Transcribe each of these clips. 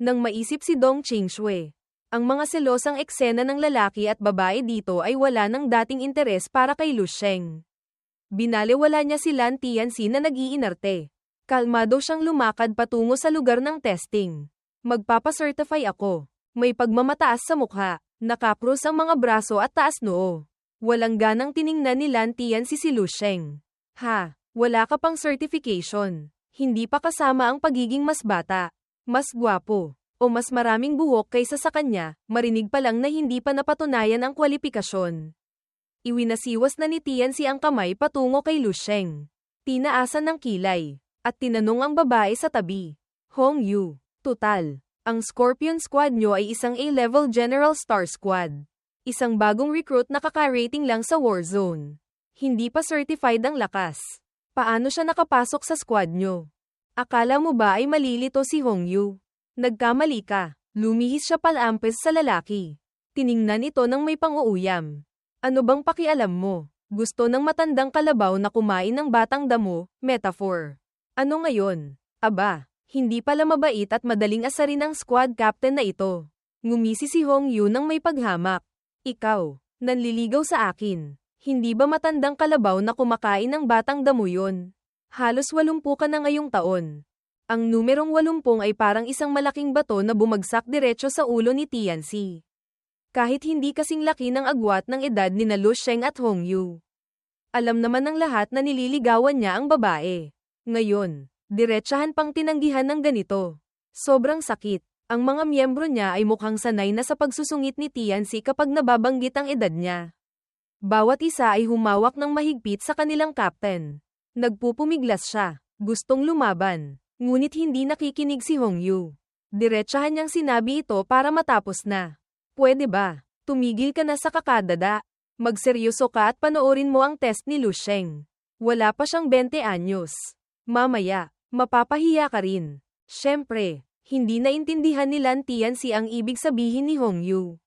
Nang maisip si Dong Qingshui, ang mga selosang eksena ng lalaki at babae dito ay wala ng dating interes para kay Lu Sheng. Binaliwala niya si Lan Tianxi na nag-iinarte. Kalmado siyang lumakad patungo sa lugar ng testing. Magpapacertify ako. May pagmamataas sa mukha, nakakrus ang mga braso at taas noo. Walang ganang tiningnan ni Lan Tianxi si Lu Sheng. Ha, wala ka pang certification. Hindi pa kasama ang pagiging mas bata, mas gwapo, o mas maraming buhok kaysa sa kanya, marinig pa lang na hindi pa napatunayan ang kwalifikasyon. Iwinasiwas na ni Tianxi ang kamay patungo kay Lu Sheng. Tinaasan ng kilay, at tinanong ang babae sa tabi. Hong Yu, tutal, ang Scorpion Squad nyo ay isang A-level General Star Squad. Isang bagong recruit na kaka-rating lang sa Warzone. Hindi pa certified ang lakas. Paano siya nakapasok sa squad nyo? Akala mo ba ay malilito si Hong Yu? Nagkamali ka. Lumihis siya palampes sa lalaki. Tiningnan ito ng may pang-uuyam. Ano bang pakialam mo? Gusto ng matandang kalabaw na kumain ng batang damo, metaphor. Ano ngayon? Aba, hindi pala mabait at madaling asarin ang squad captain na ito. Ngumisi si Hong Yu ng may paghamak. Ikaw, nanliligaw sa akin. Hindi ba matandang kalabaw na kumakain ng batang damo yun? Halos 80 ka na ngayong taon. Ang numerong 80 ay parang isang malaking bato na bumagsak diretso sa ulo ni Tianxi. Kahit hindi kasing laki ng agwat ng edad ni Lu Sheng at Hong Yu. Alam naman ng lahat na nililigawan niya ang babae. Ngayon, diretsahan pang tinanggihan ng ganito. Sobrang sakit. Ang mga miyembro niya ay mukhang sanay na sa pagsusungit ni Tianxi kapag nababanggit ang edad niya. Bawat isa ay humawak ng mahigpit sa kanilang captain. Nagpupumiglas siya. Gustong lumaban. Ngunit hindi nakikinig si Hong Yu. Diretsahan niyang sinabi ito para matapos na. Pwede ba? Tumigil ka na sa kakadada. Magseryoso ka at panoorin mo ang test ni Lu Sheng. Wala pa siyang 20 anyos. Mamaya, mapapahiya ka rin. Siyempre, hindi naintindihan ni Lan Tianxi ang ibig sabihin ni Hong Yu.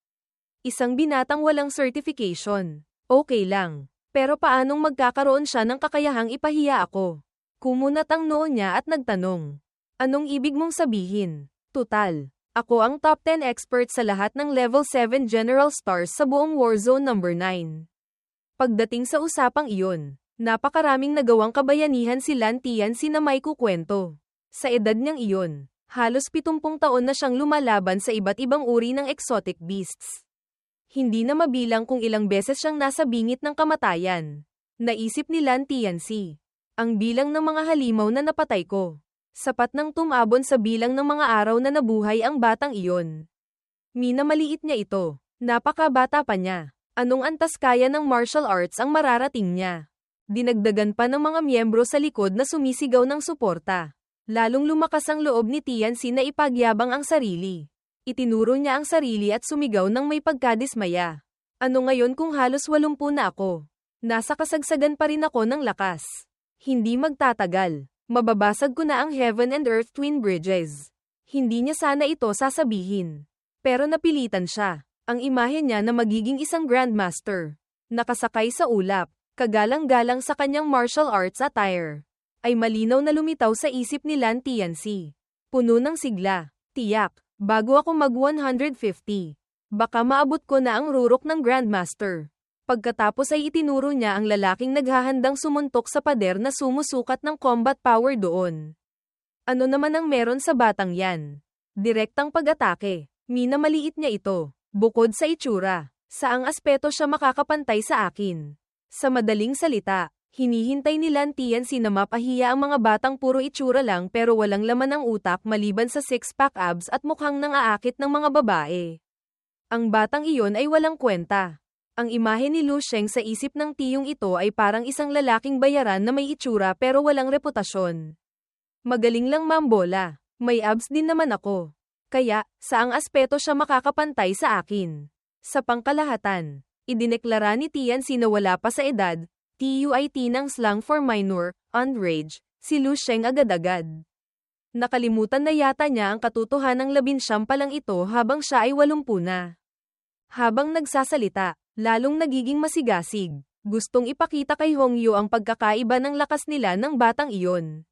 Isang binatang walang certification. Okay lang. Pero paanong magkakaroon siya ng kakayahang ipahiya ako? Kumunat ang noo niya at nagtanong. Anong ibig mong sabihin? Tutal, ako ang top 10 expert sa lahat ng level 7 General Stars sa buong Warzone number 9. Pagdating sa usapang iyon, napakaraming nagawang kabayanihan si Lan Tianxi na may kukwento. Sa edad niyang iyon, halos 70 taon na siyang lumalaban sa iba't ibang uri ng exotic beasts. Hindi na mabilang kung ilang beses siyang nasa bingit ng kamatayan. Naisip ni Lan Tianxi. Ang bilang ng mga halimaw na napatay ko. Sapat nang tumabon sa bilang ng mga araw na nabuhay ang batang iyon. Minamaliit niya ito. Napakabata pa niya. Anong antas kaya ng martial arts ang mararating niya? Dinagdagan pa ng mga miyembro sa likod na sumisigaw ng suporta. Lalong lumakas ang loob ni Tianxi na ipagyabang ang sarili. Itinuro niya ang sarili at sumigaw ng may pagkadismaya. Ano ngayon kung halos 80 na ako? Nasa kasagsagan pa rin ako ng lakas. Hindi magtatagal. Mababasag ko na ang Heaven and Earth Twin Bridges. Hindi niya sana ito sasabihin. Pero napilitan siya. Ang imahe niya na magiging isang Grandmaster. Nakasakay sa ulap, kagalang-galang sa kanyang martial arts attire. Ay malinaw na lumitaw sa isip ni Lan Tianxi. Puno ng sigla. Tiyak. Bago ako mag-150, baka maabot ko na ang rurok ng Grandmaster. Pagkatapos ay itinuro niya ang lalaking naghahandang sumuntok sa pader na sumusukat ng combat power doon. Ano naman ang meron sa batang yan? Direktang pag-atake. Minamaliit niya ito. Bukod sa itsura, saang aspeto siya makakapantay sa akin? Sa madaling salita, hinihintay ni Lan Tianxi na mapahiya ang mga batang puro itsura lang pero walang laman ang utak maliban sa six-pack abs at mukhang nang-aakit ng mga babae. Ang batang iyon ay walang kwenta. Ang imahe ni Lu Sheng sa isip ng tiyong ito ay parang isang lalaking bayaran na may itsura pero walang reputasyon. Magaling lang mambola. May abs din naman ako. Kaya, saang aspeto siya makakapantay sa akin? Sa pangkalahatan, idineklara ni Tianxi na wala pa sa edad, TUIT ng slang for minor, underage, si Lu Sheng agad-agad. Nakalimutan na yata niya ang katotohanang 19 pa lang ito habang siya ay 80 na. Habang nagsasalita, lalong nagiging masigasig. Gustong ipakita kay Hong Yu ang pagkakaiba ng lakas nila ng batang iyon.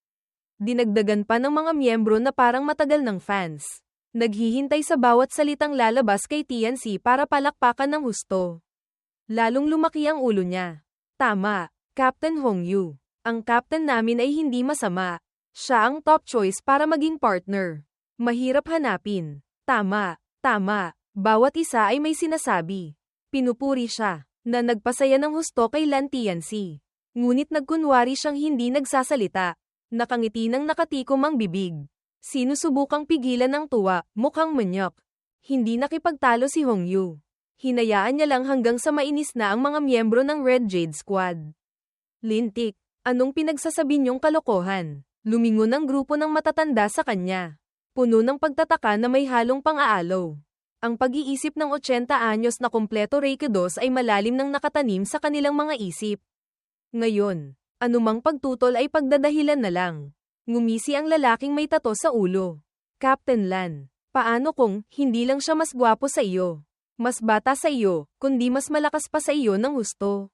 Dinagdagan pa ng mga miyembro na parang matagal ng fans. Naghihintay sa bawat salitang lalabas kay Tianxi para palakpakan ng husto. Lalong lumaki ang ulo niya. Tama, Captain Hongyu. Ang captain namin ay hindi masama. Siya ang top choice para maging partner. Mahirap hanapin. Tama, tama. Bawat isa ay may sinasabi. Pinupuri siya, na nagpasaya ng husto kay Lan Tianxi. Ngunit nagkunwari siyang hindi nagsasalita. Nakangiti ng nakatikom ang bibig. Sinusubukang pigilan ng tuwa, mukhang manyok. Hindi nakipagtalo si Hongyu. Hinayaan niya lang hanggang sa mainis na ang mga miyembro ng Red Jade Squad. Lintik, anong pinagsasabi niyong kalokohan? Lumingon ang grupo ng matatanda sa kanya. Puno ng pagtataka na may halong pang-aalaw. Ang pag-iisip ng 80 anyos na kumpleto Reikidos ay malalim nang nakatanim sa kanilang mga isip. Ngayon, anumang pagtutol ay pagdadahilan na lang. Ngumisi ang lalaking may tato sa ulo. Captain Lan, paano kung hindi lang siya mas gwapo sa iyo? Mas bata sa iyo, kundi mas malakas pa sa iyo ng husto.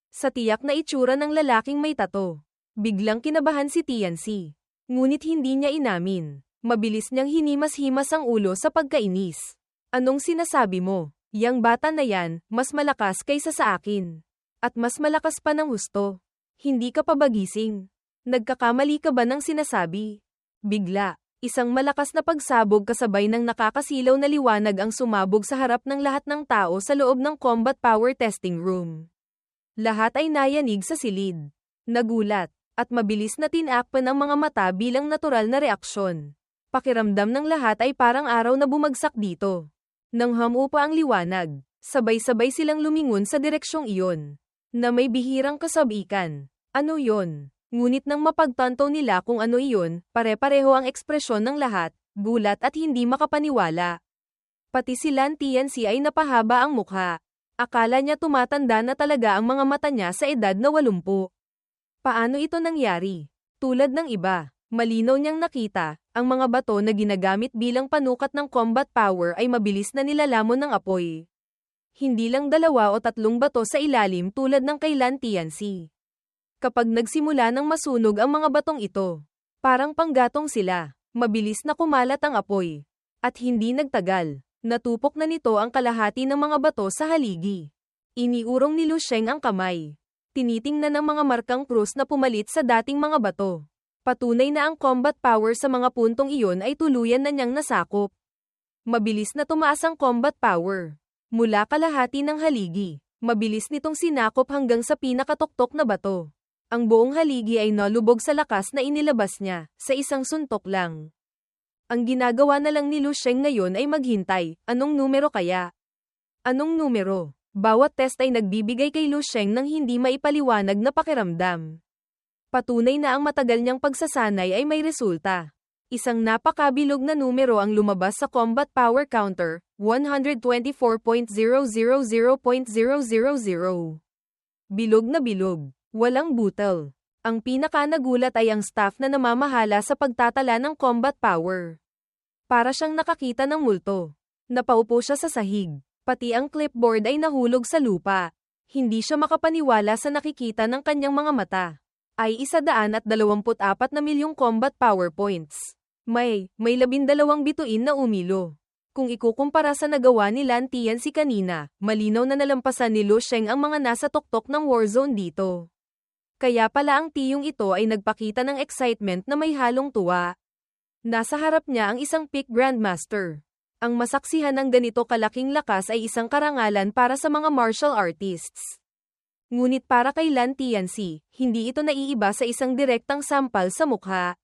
Sa tiyak na itsura ng lalaking may tato, biglang kinabahan si Tianxi. Ngunit hindi niya inamin. Mabilis niyang hinimas-himas ang ulo sa pagkainis. Anong sinasabi mo? Yang bata na yan, mas malakas kaysa sa akin. At mas malakas pa ng husto. Hindi ka pa ba gising? Nagkakamali ka ba ng sinasabi? Bigla, isang malakas na pagsabog kasabay ng nakakasilaw na liwanag ang sumabog sa harap ng lahat ng tao sa loob ng combat power testing room. Lahat ay nayanig sa silid. Nagulat, at mabilis na tinakpan ang mga mata bilang natural na reaksyon. Pakiramdam ng lahat ay parang araw na bumagsak dito. Nang humupa ang liwanag, sabay-sabay silang lumingon sa direksyong iyon. Na may bihirang kasabikan. Ano yon? Ngunit nang mapagtanto nila kung ano iyon, pare-pareho ang ekspresyon ng lahat, gulat at hindi makapaniwala. Pati si Lan Tianxi ay napahaba ang mukha. Akala niya tumatanda na talaga ang mga mata niya sa edad na 80. Paano ito nangyari? Tulad ng iba, malinaw niyang nakita, ang mga bato na ginagamit bilang panukat ng combat power ay mabilis na nilalamon ng apoy. Hindi lang 2 o 3 bato sa ilalim tulad ng kay Lan Tianxi. Kapag nagsimula ng masunog ang mga batong ito, parang panggatong sila, mabilis na kumalat ang apoy. At hindi nagtagal, natupok na nito ang kalahati ng mga bato sa haligi. Iniurong ni Lu Sheng ang kamay. Tinitingnan ng mga markang krus na pumalit sa dating mga bato. Patunay na ang combat power sa mga puntong iyon ay tuluyan na niyang nasakop. Mabilis na tumaas ang combat power. Mula kalahati ng haligi, mabilis nitong sinakop hanggang sa pinakatuktok na bato. Ang buong haligi ay nalubog sa lakas na inilabas niya, sa isang suntok lang. Ang ginagawa na lang ni Lu Sheng ngayon ay maghintay, anong numero kaya? Anong numero? Bawat test ay nagbibigay kay Lu Sheng ng hindi maipaliwanag na pakiramdam. Patunay na ang matagal niyang pagsasanay ay may resulta. Isang napakabilog na numero ang lumabas sa combat power counter, 124.000.000. Bilog na bilog. Walang butal. Ang pinaka-nagulat ay ang staff na namamahala sa pagtatala ng combat power. Para siyang nakakita ng multo. Napaupo siya sa sahig. Pati ang clipboard ay nahulog sa lupa. Hindi siya makapaniwala sa nakikita ng kanyang mga mata. Ay 124 na milyong combat power points. May 12 bituin na umilo. Kung ikukumpara sa nagawa ni Lan Tianxi kanina, malinaw na nalampasan ni Lu Sheng ang mga nasa tuktok ng warzone dito. Kaya pala ang tiyong ito ay nagpakita ng excitement na may halong tuwa. Nasa harap niya ang isang peak grandmaster. Ang masaksihan ng ganito kalaking lakas ay isang karangalan para sa mga martial artists. Ngunit para kay Lan Tianxi, hindi ito naiiba sa isang direktang sampal sa mukha.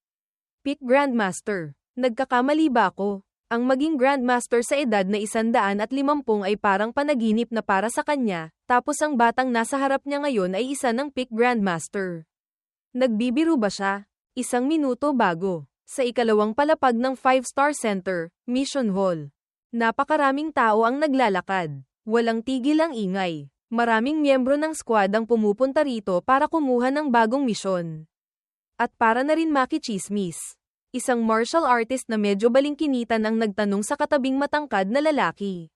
Peak Grandmaster. Nagkakamali ba ako? Ang maging Grandmaster sa edad na 150 ay parang panaginip na para sa kanya, tapos ang batang nasa harap niya ngayon ay isa ng Peak Grandmaster. Nagbibiro ba siya? 1 minuto bago, sa ikalawang palapag ng 5-star center, Mission Hall. Napakaraming tao ang naglalakad. Walang tigil ang ingay. Maraming miyembro ng squad ang pumupunta rito para kumuha ng bagong misyon. At para na rin makichismis. Isang martial artist na medyo balingkinitan ang nagtanong sa katabing matangkad na lalaki.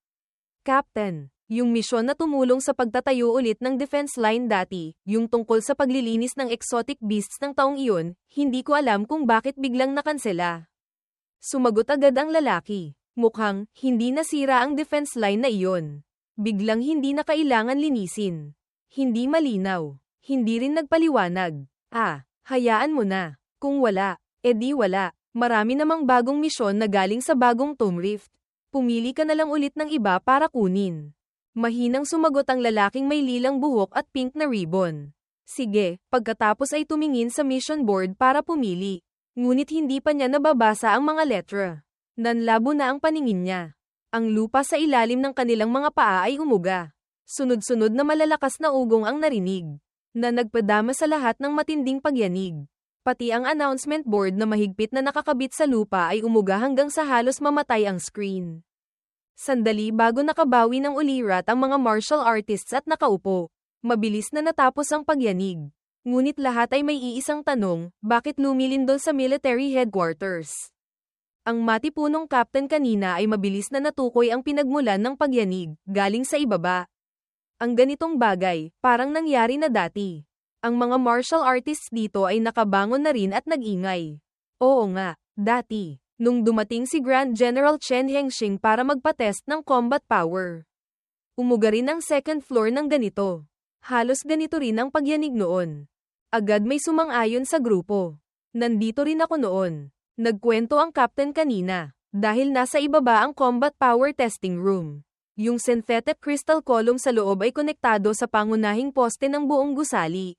Captain, yung misyon na tumulong sa pagtatayo ulit ng defense line dati, yung tungkol sa paglilinis ng exotic beasts ng taong iyon, hindi ko alam kung bakit biglang nakansela. Sumagot agad ang lalaki. Mukhang, hindi nasira ang defense line na iyon. Biglang hindi na kailangan linisin. Hindi malinaw. Hindi rin nagpaliwanag. Hayaan mo na. Kung wala, edi wala. Marami namang bagong misyon na galing sa bagong Tomb Rift. Pumili ka na lang ulit ng iba para kunin. Mahinang sumagot ang lalaking may lilang buhok at pink na ribbon. Sige, pagkatapos ay tumingin sa mission board para pumili. Ngunit hindi pa niya nababasa ang mga letra. Nanlabo na ang paningin niya. Ang lupa sa ilalim ng kanilang mga paa ay umuga. Sunod-sunod na malalakas na ugong ang narinig, na nagpadama sa lahat ng matinding pagyanig. Pati ang announcement board na mahigpit na nakakabit sa lupa ay umuga hanggang sa halos mamatay ang screen. Sandali bago nakabawi ng ulirat ang mga martial artists at nakaupo. Mabilis na natapos ang pagyanig. Ngunit lahat ay may iisang tanong, bakit lumilindol sa military headquarters? Ang matipunong captain kanina ay mabilis na natukoy ang pinagmulan ng pagyanig, galing sa ibaba. Ang ganitong bagay, parang nangyari na dati. Ang mga martial artists dito ay nakabangon na rin at nag-ingay. Oo nga, dati, nung dumating si Grand General Chen Hengxing para magpa-test ng combat power. Umuga rin ang second floor ng ganito. Halos ganito rin ang pagyanig noon. Agad may sumang-ayon sa grupo. Nandito rin ako noon. Nagkwento ang captain kanina, dahil nasa ibaba ang combat power testing room. Yung synthetic crystal column sa loob ay konektado sa pangunahing poste ng buong gusali.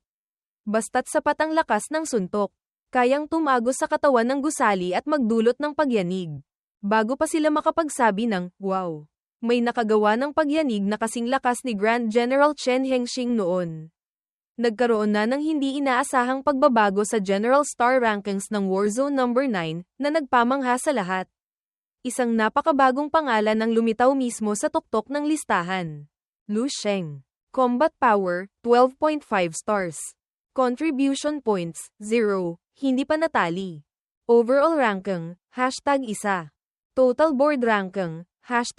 Basta't sapat ang lakas ng suntok, kayang tumagos sa katawan ng gusali at magdulot ng pagyanig. Bago pa sila makapagsabi ng, wow, may nakagawa ng pagyanig na kasing lakas ni Grand General Chen Hengxing noon. Nagkaroon na ng hindi inaasahang pagbabago sa General Star Rankings ng Warzone No. 9 na nagpamangha sa lahat. Isang napakabagong pangalan ang lumitaw mismo sa tuktok ng listahan. Lu Sheng. Combat Power, 12.5 stars. Contribution Points, 0. Hindi pa natali. Overall Ranking, #1. Total Board Ranking, #8.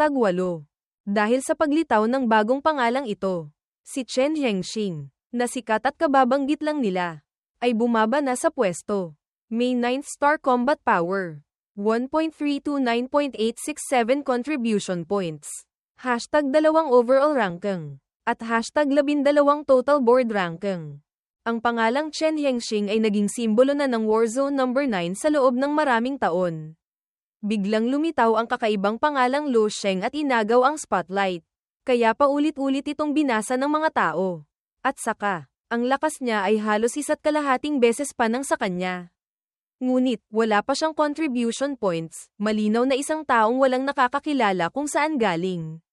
Dahil sa paglitaw ng bagong pangalang ito, si Chen Hengxing, na sikat at kababanggit lang nila, ay bumaba na sa pwesto. May 9th star combat power. 1.329.867 contribution points. #2 overall ranking. At #12 total board ranking. Ang pangalang Chen Hengxing ay naging simbolo na ng Warzone No. 9 sa loob ng maraming taon. Biglang lumitaw ang kakaibang pangalang Lu Sheng at inagaw ang spotlight. Kaya paulit-ulit itong binasa ng mga tao. At saka, ang lakas niya ay halos 1.5 beses pa ng sa kanya. Ngunit, wala pa siyang contribution points, malinaw na isang taong walang nakakakilala kung saan galing.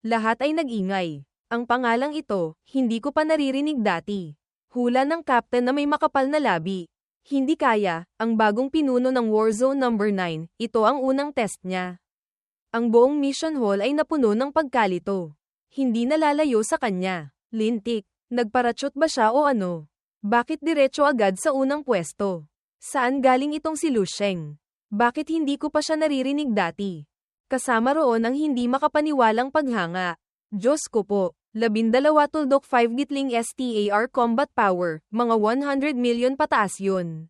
Lahat ay nag-ingay. Ang pangalang ito, hindi ko pa naririnig dati. Hula ng captain na may makapal na labi. Hindi kaya, ang bagong pinuno ng Warzone No. 9, ito ang unang test niya. Ang buong mission hall ay napuno ng pagkalito. Hindi nalalayo sa kanya. Lintik. Nagparachute ba siya o ano? Bakit diretso agad sa unang pwesto? Saan galing itong si Lu Sheng? Bakit hindi ko pa siya naririnig dati? Kasama roon ang hindi makapaniwalang paghanga. Diyos ko po, 12.5 gitling STAR combat power, mga 100 million pataas yun.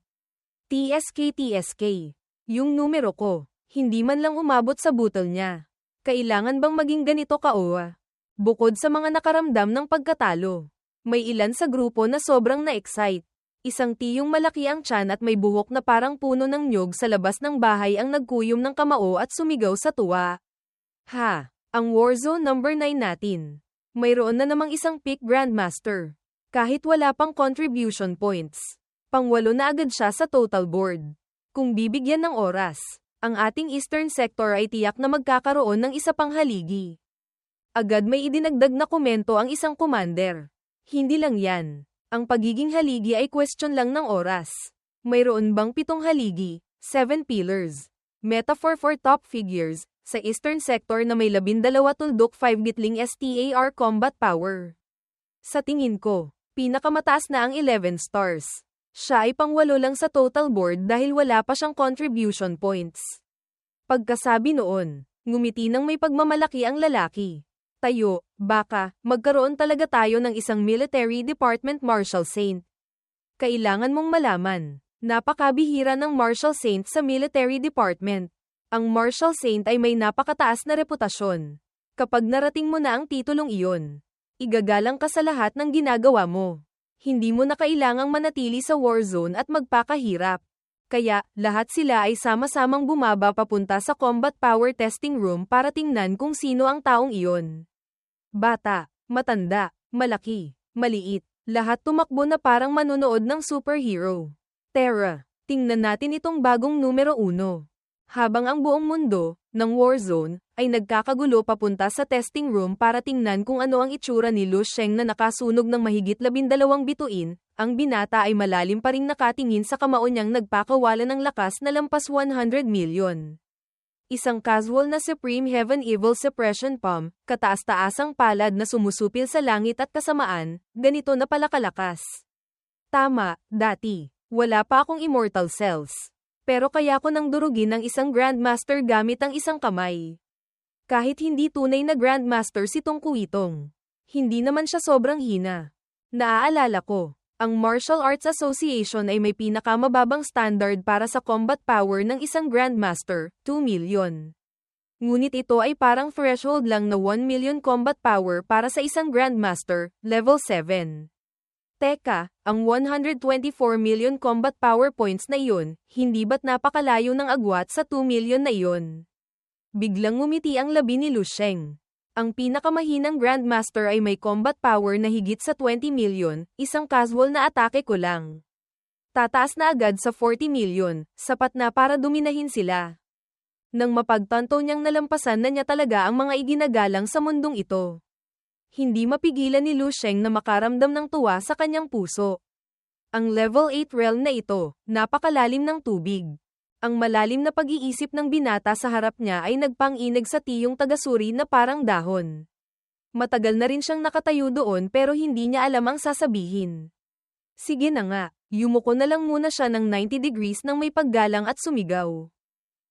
TSK. Yung numero ko, hindi man lang umabot sa butol niya. Kailangan bang maging ganito ka-owa? Bukod sa mga nakaramdam ng pagkatalo, may ilan sa grupo na sobrang na-excite. Isang tiyong malaki ang tiyan at may buhok na parang puno ng nyog sa labas ng bahay ang nagkuyom ng kamao at sumigaw sa tuwa. Ang Warzone No. 9 natin. Mayroon na namang isang peak Grandmaster. Kahit wala pang contribution points. Pang-8 na agad siya sa total board. Kung bibigyan ng oras, ang ating Eastern Sector ay tiyak na magkakaroon ng isa pang haligi. Agad may idinagdag na komento ang isang commander. Hindi lang yan. Ang pagiging haligi ay question lang ng oras. Mayroon bang 7 haligi, 7 pillars? Metaphor for top figures, sa Eastern Sector na may 12.5 gitling STAR combat power. Sa tingin ko, pinakamataas na ang 11 stars. Siya ay pang-8 lang sa total board dahil wala pa siyang contribution points. Pagkasabi noon, ngumiti ng may pagmamalaki ang lalaki. Tayo, baka, magkaroon talaga tayo ng isang military department Marshal Saint. Kailangan mong malaman, napakabihira ng Marshal Saint sa military department. Ang martial saint ay may napakataas na reputasyon. Kapag narating mo na ang titulong iyon, igagalang ka sa lahat ng ginagawa mo. Hindi mo na kailangang manatili sa war zone at magpakahirap. Kaya, lahat sila ay sama-samang bumaba papunta sa combat power testing room para tingnan kung sino ang taong iyon. Bata, matanda, malaki, maliit, lahat tumakbo na parang manonood ng superhero. Tara, tingnan natin itong bagong numero 1. Habang ang buong mundo, ng Warzone, ay nagkakagulo papunta sa testing room para tingnan kung ano ang itsura ni Lu Sheng na nakasunog ng mahigit 12 bituin, ang binata ay malalim pa ring nakatingin sa kamao niyang nagpakawala ng lakas na lampas 100 million. Isang casual na Supreme Heaven Evil Suppression Palm, kataas-taasang palad na sumusupil sa langit at kasamaan, ganito na pala kalakas. Tama, dati, wala pa akong immortal cells. Pero kaya ko nang durugin ng isang Grandmaster gamit ang isang kamay. Kahit hindi tunay na Grandmaster si Tong Kuitong. Hindi naman siya sobrang hina. Naaalala ko, ang Martial Arts Association ay may pinakamababang standard para sa combat power ng isang Grandmaster, 2 million. Ngunit ito ay parang threshold lang na 1 million combat power para sa isang Grandmaster, level 7. Teka, ang 124 million combat power points na iyon, hindi ba't napakalayo ng agwat sa 2 million na iyon? Biglang ngumiti ang labi ni Lu Sheng. Ang pinakamahinang Grandmaster ay may combat power na higit sa 20 million, isang casual na atake ko lang. Tataas na agad sa 40 million, sapat na para duminahin sila. Nang mapagtanto niyang nalampasan na niya talaga ang mga iginagalang sa mundong ito. Hindi mapigilan ni Lu Sheng na makaramdam ng tuwa sa kanyang puso. Ang level 8 realm na ito, napakalalim ng tubig. Ang malalim na pag-iisip ng binata sa harap niya ay nagpang-inig sa tiyong tagasuri na parang dahon. Matagal na rin siyang nakatayo doon pero hindi niya alam ang sasabihin. Sige na nga, yumuko na lang muna siya ng 90 degrees nang may paggalang at sumigaw.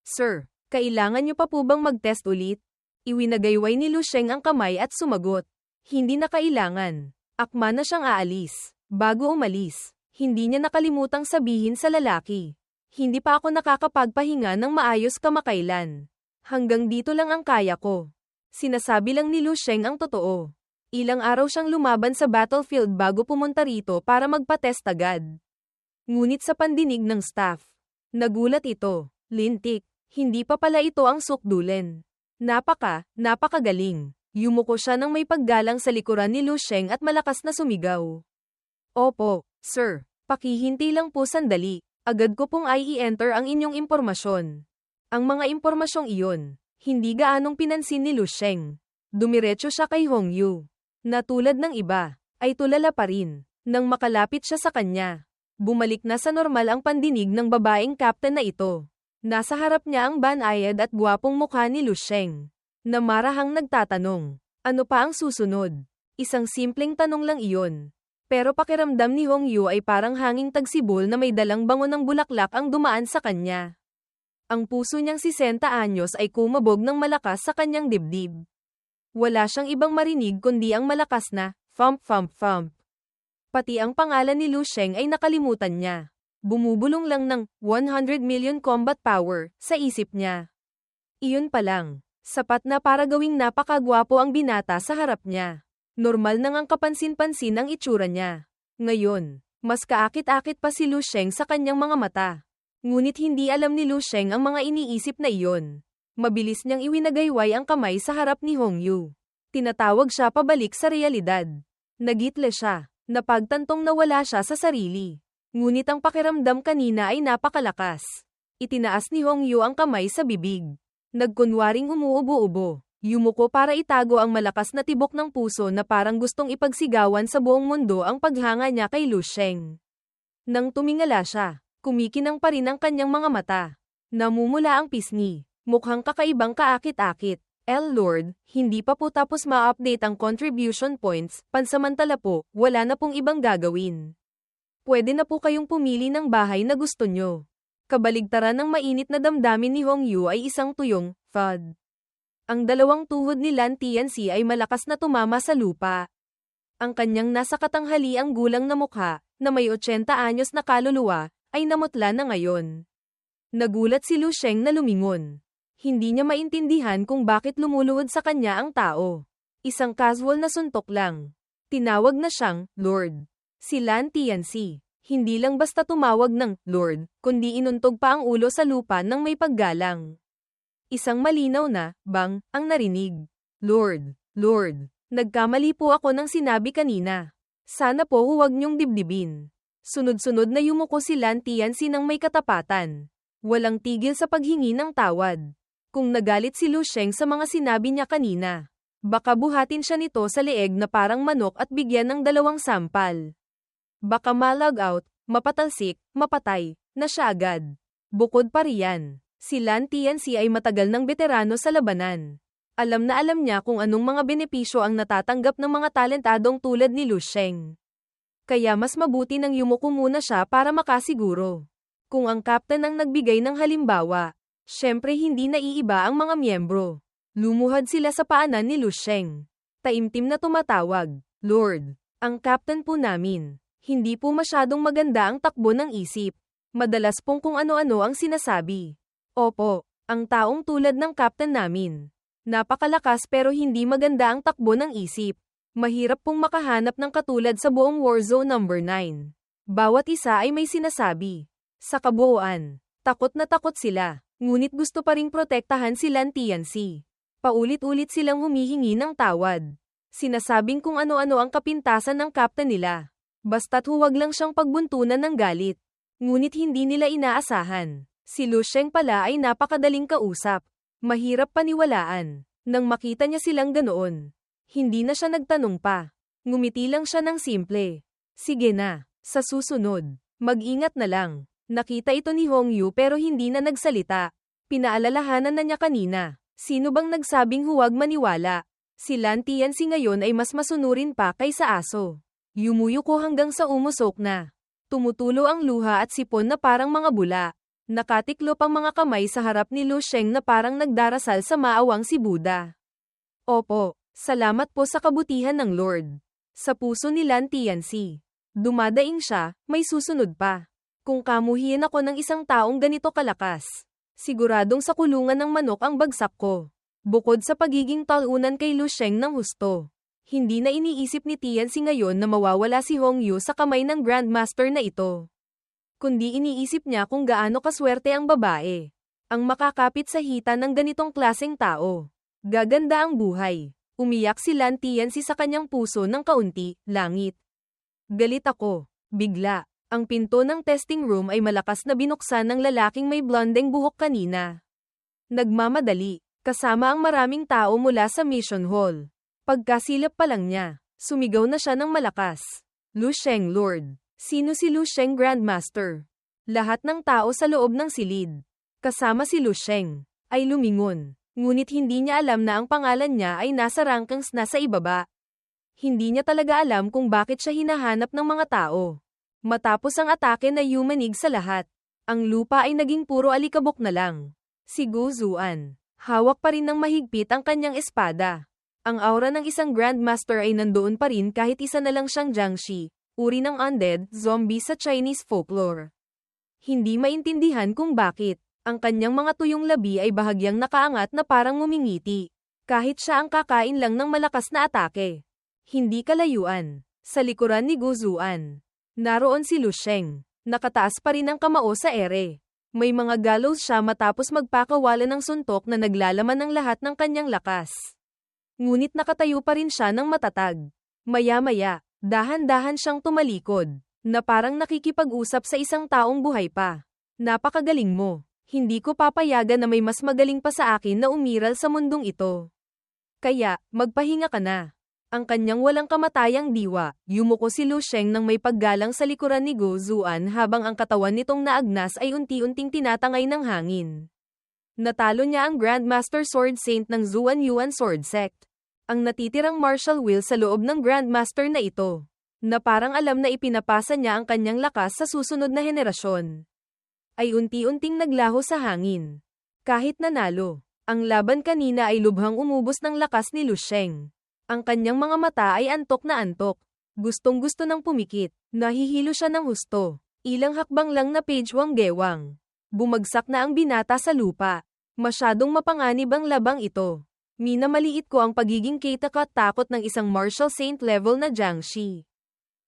Sir, kailangan niyo pa po bang mag-test ulit? Iwinagayway ni Lu Sheng ang kamay at sumagot. Hindi na kailangan. Akma na siyang aalis. Bago umalis, hindi niya nakalimutang sabihin sa lalaki. Hindi pa ako nakakapagpahinga ng maayos kamakailan. Hanggang dito lang ang kaya ko. Sinasabi lang ni Lu Sheng ang totoo. Ilang araw siyang lumaban sa battlefield bago pumunta rito para magpa-test agad. Ngunit sa pandinig ng staff, nagulat ito. Lintik, hindi pa pala ito ang sukdulen. Napakagaling. Yumuko siya nang may paggalang sa likuran ni Lu Sheng at malakas na sumigaw. Opo, sir. Pakihinti lang po sandali. Agad ko pong i-enter ang inyong impormasyon. Ang mga impormasyong iyon, hindi gaanong pinansin ni Lu Sheng. Dumiretso siya kay Hong Yu. Na tulad ng iba, ay tulala pa rin. Nang makalapit siya sa kanya, bumalik na sa normal ang pandinig ng babaeng captain na ito. Nasa harap niya ang banayad at gwapong mukha ni Lu Sheng. Na marahang nagtatanong, ano pa ang susunod? Isang simpleng tanong lang iyon. Pero pakiramdam ni Hong Yu ay parang hanging tagsibol na may dalang bango ng bulaklak ang dumaan sa kanya. Ang puso niyang 60 anyos ay kumabog ng malakas sa kanyang dibdib. Wala siyang ibang marinig kundi ang malakas na, thump thump thump. Pati ang pangalan ni Lu Sheng ay nakalimutan niya. Bumubulong lang ng 100 million combat power sa isip niya. Iyon pa lang. Sapat na para gawing napakagwapo ang binata sa harap niya. Normal nang ang kapansin-pansin ang itsura niya. Ngayon, mas kaakit-akit pa si Lu Sheng sa kanyang mga mata. Ngunit hindi alam ni Lu Sheng ang mga iniisip na iyon. Mabilis niyang iwinagayway ang kamay sa harap ni Hong Yu. Tinatawag siya pabalik sa realidad. Nagitle siya. Napagtantong nawala siya sa sarili. Ngunit ang pakiramdam kanina ay napakalakas. Itinaas ni Hong Yu ang kamay sa bibig. Nagkunwaring umuubo-ubo. Yumuko para itago ang malakas na tibok ng puso na parang gustong ipagsigawan sa buong mundo ang paghanga niya kay Lu Sheng. Nang tumingala siya, kumikinang pa rin ang kanyang mga mata. Namumula ang pisngi. Mukhang kakaibang kaakit-akit. Lord, hindi pa po tapos ma-update ang contribution points, pansamantala po, wala na pong ibang gagawin. Pwede na po kayong pumili ng bahay na gusto nyo. Kabaligtaran ng mainit na damdamin ni Hong Yu ay isang tuyong, thud. Ang dalawang tuhod ni Lan Tianxi ay malakas na tumama sa lupa. Ang kanyang nasa katanghaliang gulang na mukha, na may 80 anyos na kaluluwa, ay namutla na ngayon. Nagulat si Lu Sheng na lumingon. Hindi niya maintindihan kung bakit lumuluhod sa kanya ang tao. Isang casual na suntok lang. Tinawag na siyang Lord. Si Lan Tianzi. Hindi lang basta tumawag ng Lord, kundi inuntog pa ang ulo sa lupa ng may paggalang. Isang malinaw na bang ang narinig. Lord, Lord, nagkamali po ako ng sinabi kanina. Sana po huwag niyong dibdibin. Sunod-sunod na yumuko si Lan Tianzi ng may katapatan. Walang tigil sa paghingi ng tawad. Kung nagalit si Lu Sheng sa mga sinabi niya kanina, baka buhatin siya nito sa leeg na parang manok at bigyan ng 2 sampal. Baka ma-log out, mapatalsik, mapatay, na siya agad. Bukod pa riyan, si Lan Tianzi ay matagal ng veterano sa labanan. Alam na alam niya kung anong mga benepisyo ang natatanggap ng mga talentadong tulad ni Lu Sheng. Kaya mas mabuti nang yumuko muna siya para makasiguro. Kung ang captain ang nagbigay ng halimbawa, syempre hindi naiiba ang mga miyembro. Lumuhad sila sa paanan ni Lu Sheng. Taimtim na tumatawag, Lord, ang captain po namin. Hindi po masyadong maganda ang takbo ng isip. Madalas pong kung ano-ano ang sinasabi. Opo, ang taong tulad ng captain namin. Napakalakas pero hindi maganda ang takbo ng isip. Mahirap pong makahanap ng katulad sa buong Warzone number 9. Bawat isa ay may sinasabi. Sa kabuuan, takot na takot sila. Ngunit gusto pa ring protektahan si Lan Tianzi. Paulit-ulit silang humihingi ng tawad. Sinasabing kung ano-ano ang kapintasan ng captain nila. Basta't huwag lang siyang pagbuntunan ng galit. Ngunit hindi nila inaasahan. Si Lu Sheng pala ay napakadaling kausap. Mahirap paniwalaan. Nang makita niya silang ganoon, hindi na siya nagtanong pa. Ngumiti lang siya ng simple. Sige na, sa susunod, mag-ingat na lang. Nakita ito ni Hong Yu pero hindi na nagsalita. Pinaalalahanan na niya kanina. Sino bang nagsabing huwag maniwala? Si Lan Tianzi ngayon ay mas masunurin pa kaysa aso. Yumuyuko hanggang sa umusok na. Tumutulo ang luha at sipon na parang mga bula. Nakatiklop ang mga kamay sa harap ni Lu Sheng na parang nagdarasal sa maawang si Buddha. Opo, salamat po sa kabutihan ng Lord. Sa puso ni Lan Tianzi. Dumadaing siya, may susunod pa. Kung kamuhian ako ng isang taong ganito kalakas, siguradong sa kulungan ng manok ang bagsak ko. Bukod sa pagiging talunan kay Lu Sheng ng husto, hindi na iniisip ni Tianzi ngayon na mawawala si Hong Yu sa kamay ng Grandmaster na ito. Kundi iniisip niya kung gaano kaswerte ang babae. Ang makakapit sa hita ng ganitong klaseng tao. Gaganda ang buhay. Umiyak si Lan Tianzi sa kanyang puso ng kaunti, langit. Galit ako. Bigla, ang pinto ng testing room ay malakas na binuksan ng lalaking may blondeng buhok kanina. Nagmamadali, kasama ang maraming tao mula sa mission hall. Pagkasilap pa lang niya, sumigaw na siya ng malakas. Lu Sheng Lord. Sino si Lu Sheng Grandmaster? Lahat ng tao sa loob ng silid, kasama si Lu Sheng, ay lumingon. Ngunit hindi niya alam na ang pangalan niya ay nasa rankings na sa ibaba. Hindi niya talaga alam kung bakit siya hinahanap ng mga tao. Matapos ang atake na yumanig sa lahat, ang lupa ay naging puro alikabok na lang. Si Gu Zuan, hawak pa rin ng mahigpit ang kanyang espada. Ang aura ng isang Grandmaster ay nandoon pa rin kahit isa na lang siyang Jiangshi, uri ng undead zombie sa Chinese folklore. Hindi maintindihan kung bakit, ang kanyang mga tuyong labi ay bahagyang nakaangat na parang ngumingiti. Kahit siya ang kakain lang ng malakas na atake. Hindi kalayuan, sa likuran ni Gu Zuan. Naroon si Lu Sheng, nakataas pa rin ang kamao sa ere. May mga gallows siya matapos magpakawala ng suntok na naglalaman ng lahat ng kanyang lakas. Ngunit nakatayo pa rin siya ng matatag. Maya-maya, dahan-dahan siyang tumalikod, na parang nakikipag-usap sa isang taong buhay pa. Napakagaling mo. Hindi ko papayagan na may mas magaling pa sa akin na umiral sa mundong ito. Kaya, magpahinga ka na. Ang kanyang walang kamatayang diwa, yumuko si Lu Sheng nang may paggalang sa likuran ni Gu Zuan habang ang katawan nitong naagnas ay unti-unting tinatangay ng hangin. Natalo niya ang Grandmaster Sword Saint ng Zuan Yuan Sword Sect. Ang natitirang martial will sa loob ng Grandmaster na ito, na parang alam na ipinapasa niya ang kanyang lakas sa susunod na henerasyon, ay unti-unting naglaho sa hangin. Kahit nanalo, ang laban kanina ay lubhang umubos ng lakas ni Lu Sheng. Ang kanyang mga mata ay antok na antok. Gustong-gusto ng pumikit. Nahihilo siya ng husto. Ilang hakbang lang na page wang gewang. Bumagsak na ang binata sa lupa. Masyadong mapanganib ang labang ito. Minamaliit ko ang pagiging takot ng isang martial saint level na Jiangshi.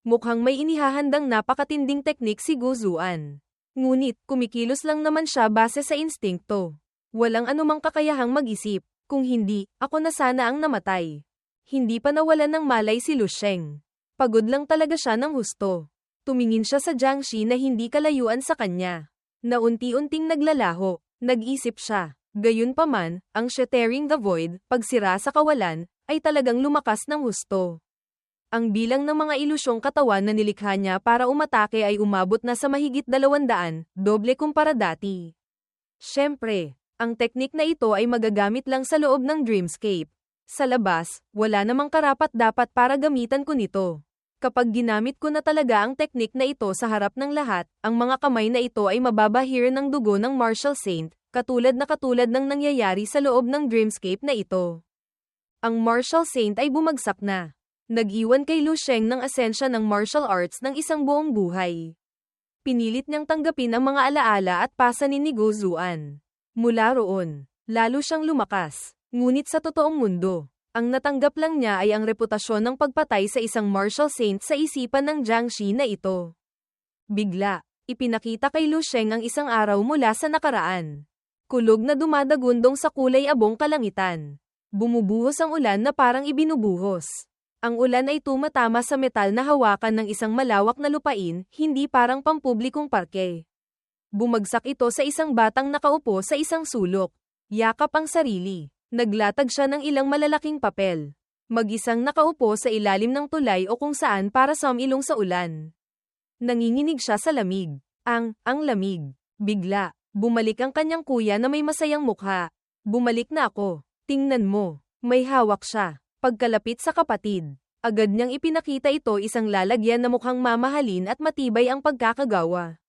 Mukhang may inihahandang napakatinding teknik si Guzuan. Ngunit, kumikilos lang naman siya base sa instinkto. Walang anumang kakayahang mag-isip, kung hindi, ako na sana ang namatay. Hindi pa nawalan ng malay si Lu Sheng. Pagod lang talaga siya ng husto. Tumingin siya sa Jiangshi na hindi kalayuan sa kanya. Na unti-unting naglalaho, nag-isip siya. Gayunpaman, ang Shattering the Void, pagsira sa kawalan, ay talagang lumakas ng husto. Ang bilang ng mga ilusyong katawan na nilikha niya para umatake ay umabot na sa mahigit 200, doble kumpara dati. Siyempre, ang teknik na ito ay magagamit lang sa loob ng Dreamscape. Sa labas, wala namang karapat-dapat para gamitan ko nito. Kapag ginamit ko na talaga ang teknik na ito sa harap ng lahat, ang mga kamay na ito ay mababahir ng dugo ng Martial Saint, katulad ng nangyayari sa loob ng Dreamscape na ito. Ang Martial Saint ay bumagsak na. Nag-iwan kay Lu Sheng ng asensya ng martial arts ng isang buong buhay. Pinilit niyang tanggapin ang mga alaala at pasanin ni Guzuan. Mula roon, lalo siyang lumakas. Ngunit sa totoong mundo, ang natanggap lang niya ay ang reputasyon ng pagpatay sa isang martial saint sa isipan ng Jiangshi na ito. Bigla, ipinakita kay Lu Sheng ang isang araw mula sa nakaraan. Kulog na dumadagundong sa kulay abong kalangitan. Bumubuhos ang ulan na parang ibinubuhos. Ang ulan ay tumatama sa metal na hawakan ng isang malawak na lupain, hindi parang pampublikong parke. Bumagsak ito sa isang batang nakaupo sa isang sulok. Yakap ang sarili. Naglatag siya ng ilang malalaking papel. Mag-isang nakaupo sa ilalim ng tulay o kung saan para sumilong sa ulan. Nanginginig siya sa lamig. Ang lamig. Bigla, bumalik ang kanyang kuya na may masayang mukha. Bumalik na ako. Tingnan mo. May hawak siya. Pagkalapit sa kapatid, agad niyang ipinakita ito isang lalagyan na mukhang mamahalin at matibay ang pagkakagawa.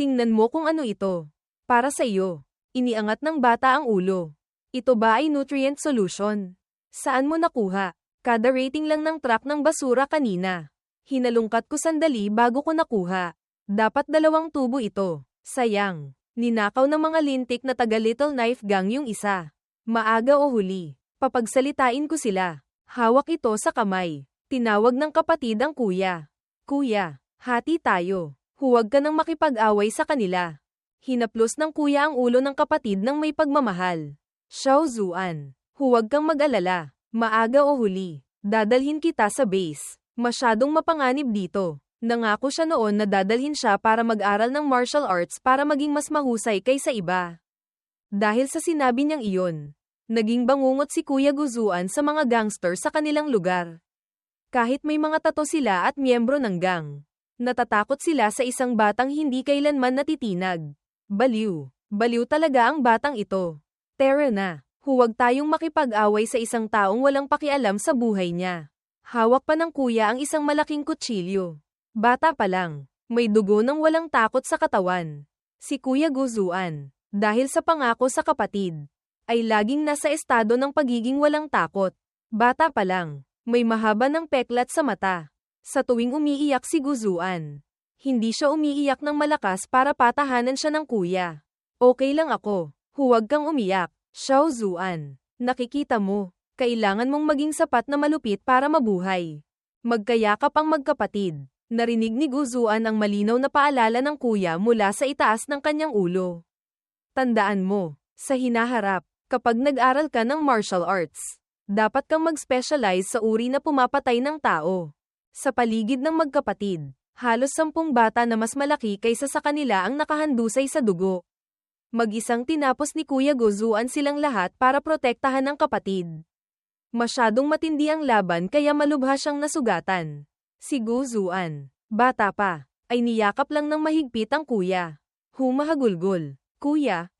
Tingnan mo kung ano ito. Para sa iyo. Iniangat ng bata ang ulo. Ito ba ay nutrient solution? Saan mo nakuha? Kada rating lang ng truck ng basura kanina. Hinalungkat ko sandali bago ko nakuha. Dapat 2 tubo ito. Sayang. Ninakaw ng mga lintik na taga Little Knife Gang yung isa. Maaga o huli. Papagsalitain ko sila. Hawak ito sa kamay. Tinawag ng kapatid ang kuya. Kuya, hati tayo. Huwag ka nang makipag-away sa kanila. Hinaplos ng kuya ang ulo ng kapatid ng may pagmamahal. Xiao Zuan, huwag kang mag-alala. Maaga o huli. Dadalhin kita sa base. Masyadong mapanganib dito. Nangako siya noon na dadalhin siya para mag-aral ng martial arts para maging mas mahusay kaysa iba. Dahil sa sinabi niyang iyon, naging bangungot si Kuya Guzuan sa mga gangster sa kanilang lugar. Kahit may mga tato sila at miyembro ng gang, natatakot sila sa isang batang hindi kailanman natitinag. Baliw. Baliw talaga ang batang ito. Tara na. Huwag tayong makipag-away sa isang taong walang pakialam sa buhay niya. Hawak pa ng kuya ang isang malaking kutsilyo. Bata pa lang, may dugo ng walang takot sa katawan. Si Kuya Guzuan, dahil sa pangako sa kapatid, ay laging nasa estado ng pagiging walang takot. Bata pa lang, may mahaba ng peklat sa mata. Sa tuwing umiiyak si Guzuan, hindi siya umiiyak ng malakas para patahanan siya ng kuya. Okay lang ako, huwag kang umiyak, Xiao Zuan. Nakikita mo, kailangan mong maging sapat na malupit para mabuhay. Magkayakap ang magkapatid. Narinig ni Guzuan ang malinaw na paalala ng kuya mula sa itaas ng kanyang ulo. Tandaan mo, sa hinaharap, kapag nag-aral ka ng martial arts, dapat kang mag-specialize sa uri na pumapatay ng tao. Sa paligid ng magkapatid, halos 10 bata na mas malaki kaysa sa kanila ang nakahandusay sa dugo. Mag-isang tinapos ni Kuya Guzuan silang lahat para protektahan ang kapatid. Masyadong matindi ang laban kaya malubha siyang nasugatan. Si Guzuan, bata pa, ay niyakap lang ng mahigpit ang kuya. Humahagulgol. Kuya,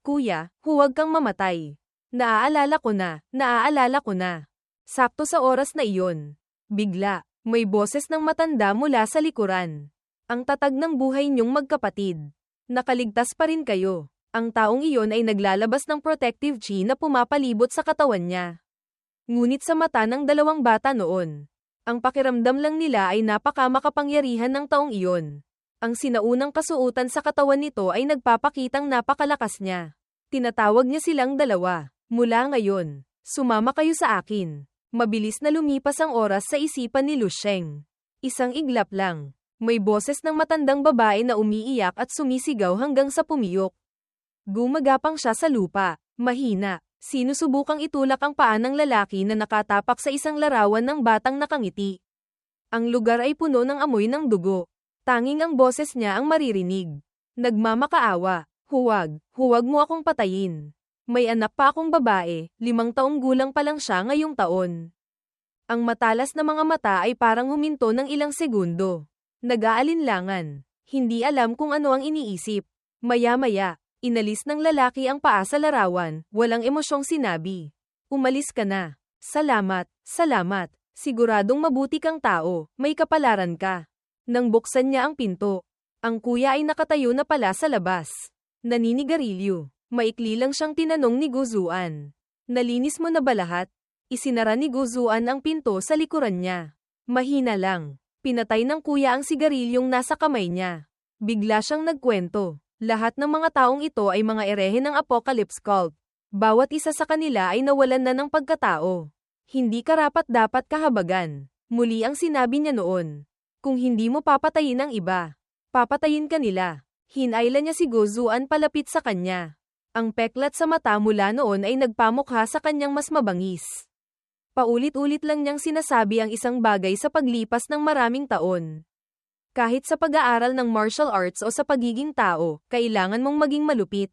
huwag kang mamatay. Naaalala ko na. Sakto sa oras na iyon. Bigla, may boses ng matanda mula sa likuran. Ang tatag ng buhay niyong magkapatid. Nakaligtas pa rin kayo. Ang taong iyon ay naglalabas ng protective chi na pumapalibot sa katawan niya. Ngunit sa mata ng 2 bata noon, ang pakiramdam lang nila ay napakamakapangyarihan ng taong iyon. Ang sinaunang kasuotan sa katawan nito ay nagpapakitang napakalakas niya. Tinatawag niya silang dalawa. Mula ngayon, sumama kayo sa akin. Mabilis na lumipas ang oras sa isipan ni Lu Sheng. Isang iglap lang. May boses ng matandang babae na umiiyak at sumisigaw hanggang sa pumiyok. Gumagapang siya sa lupa. Mahina. Sinusubukang itulak ang paa ng lalaki na nakatapak sa isang larawan ng batang nakangiti. Ang lugar ay puno ng amoy ng dugo. Tanging ang boses niya ang maririnig. Nagmamakaawa. Huwag mo akong patayin. May anak pa akong babae, 5 taong gulang pa lang siya ngayong taon. Ang matalas na mga mata ay parang huminto ng ilang segundo. Nag-aalinlangan. Hindi alam kung ano ang iniisip. Maya-maya, inalis ng lalaki ang paa sa larawan, walang emosyong sinabi. Umalis ka na. Salamat. Siguradong mabuti kang tao, may kapalaran ka. Nang buksan niya ang pinto, ang kuya ay nakatayo na pala sa labas. Naninigarilyo. Maikli lang siyang tinanong ni Guzuan. Nalinis mo na ba lahat? Isinara ni Guzuan ang pinto sa likuran niya. Mahina lang. Pinatay ng kuya ang sigarilyong nasa kamay niya. Bigla siyang nagkwento. Lahat ng mga taong ito ay mga erehe ng Apocalypse Cult. Bawat isa sa kanila ay nawalan na ng pagkatao. Hindi karapat-dapat kahabagan. Muli ang sinabi niya noon. Kung hindi mo papatayin ang iba, papatayin ka nila. Hinayla niya si Guzuan palapit sa kanya. Ang peklat sa mata mula noon ay nagpamukha sa kanyang mas mabangis. Paulit-ulit lang niyang sinasabi ang isang bagay sa paglipas ng maraming taon. Kahit sa pag-aaral ng martial arts o sa pagiging tao, kailangan mong maging malupit.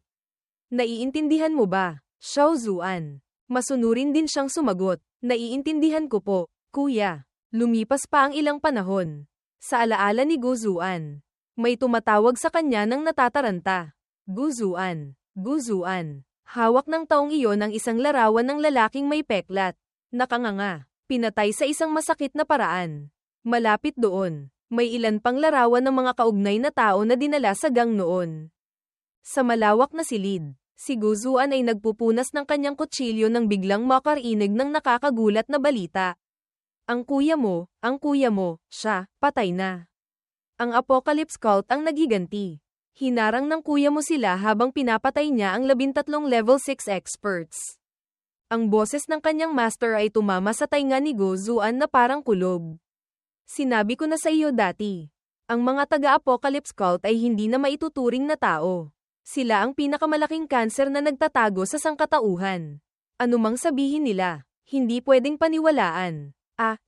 Naiintindihan mo ba, Xiao Zuan? Masunurin din siyang sumagot. Naiintindihan ko po, kuya. Lumipas pa ang ilang panahon. Sa alaala ni Guzuan, may tumatawag sa kanya ng natataranta. Guzuan. Hawak ng taong iyon ang isang larawan ng lalaking may peklat. Nakanganga. Pinatay sa isang masakit na paraan. Malapit doon, may ilan pang larawan ng mga kaugnay na tao na dinala sa gang noon. Sa malawak na silid, si Guzuan ay nagpupunas ng kanyang kutsilyo nang biglang makarinig ng nakakagulat na balita. Ang kuya mo, siya, patay na. Ang Apocalypse Cult ang nagiganti. Hinarang ng kuya mo sila habang pinapatay niya ang 13 level 6 experts. Ang boses ng kanyang master ay tumama sa tainga ni Guzuan na parang kulog. Sinabi ko na sa iyo dati. Ang mga taga-Apocalypse Cult ay hindi na maituturing na tao. Sila ang pinakamalaking kanser na nagtatago sa sangkatauhan. Anumang sabihin nila, hindi pwedeng paniwalaan.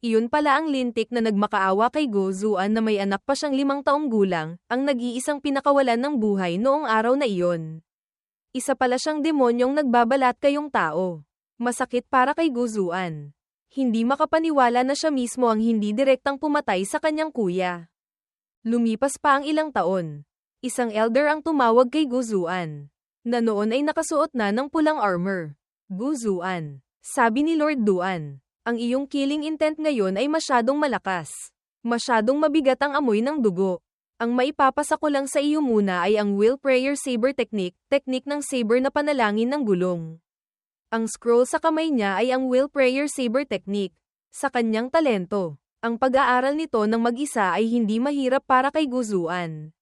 Iyon pala ang lintik na nagmakaawa kay Guzuan na may anak pa siyang 5 taong gulang, ang nag-iisang pinakawalan ng buhay noong araw na iyon. Isa pala siyang demonyong nagbabalat kayong tao. Masakit para kay Guzuan. Hindi makapaniwala na siya mismo ang hindi direktang pumatay sa kanyang kuya. Lumipas pa ang ilang taon. Isang elder ang tumawag kay Guzuan, na noon ay nakasuot na ng pulang armor. Guzuan, sabi ni Lord Duan. Ang iyong killing intent ngayon ay masyadong malakas. Masyadong mabigat ang amoy ng dugo. Ang maipapasa ko lang sa iyo muna ay ang Will Prayer Saber Technique, teknik ng saber na panalangin ng gulong. Ang scroll sa kamay niya ay ang Will Prayer Saber Technique. Sa kanyang talento, ang pag-aaral nito ng mag-isa ay hindi mahirap para kay Guzuan.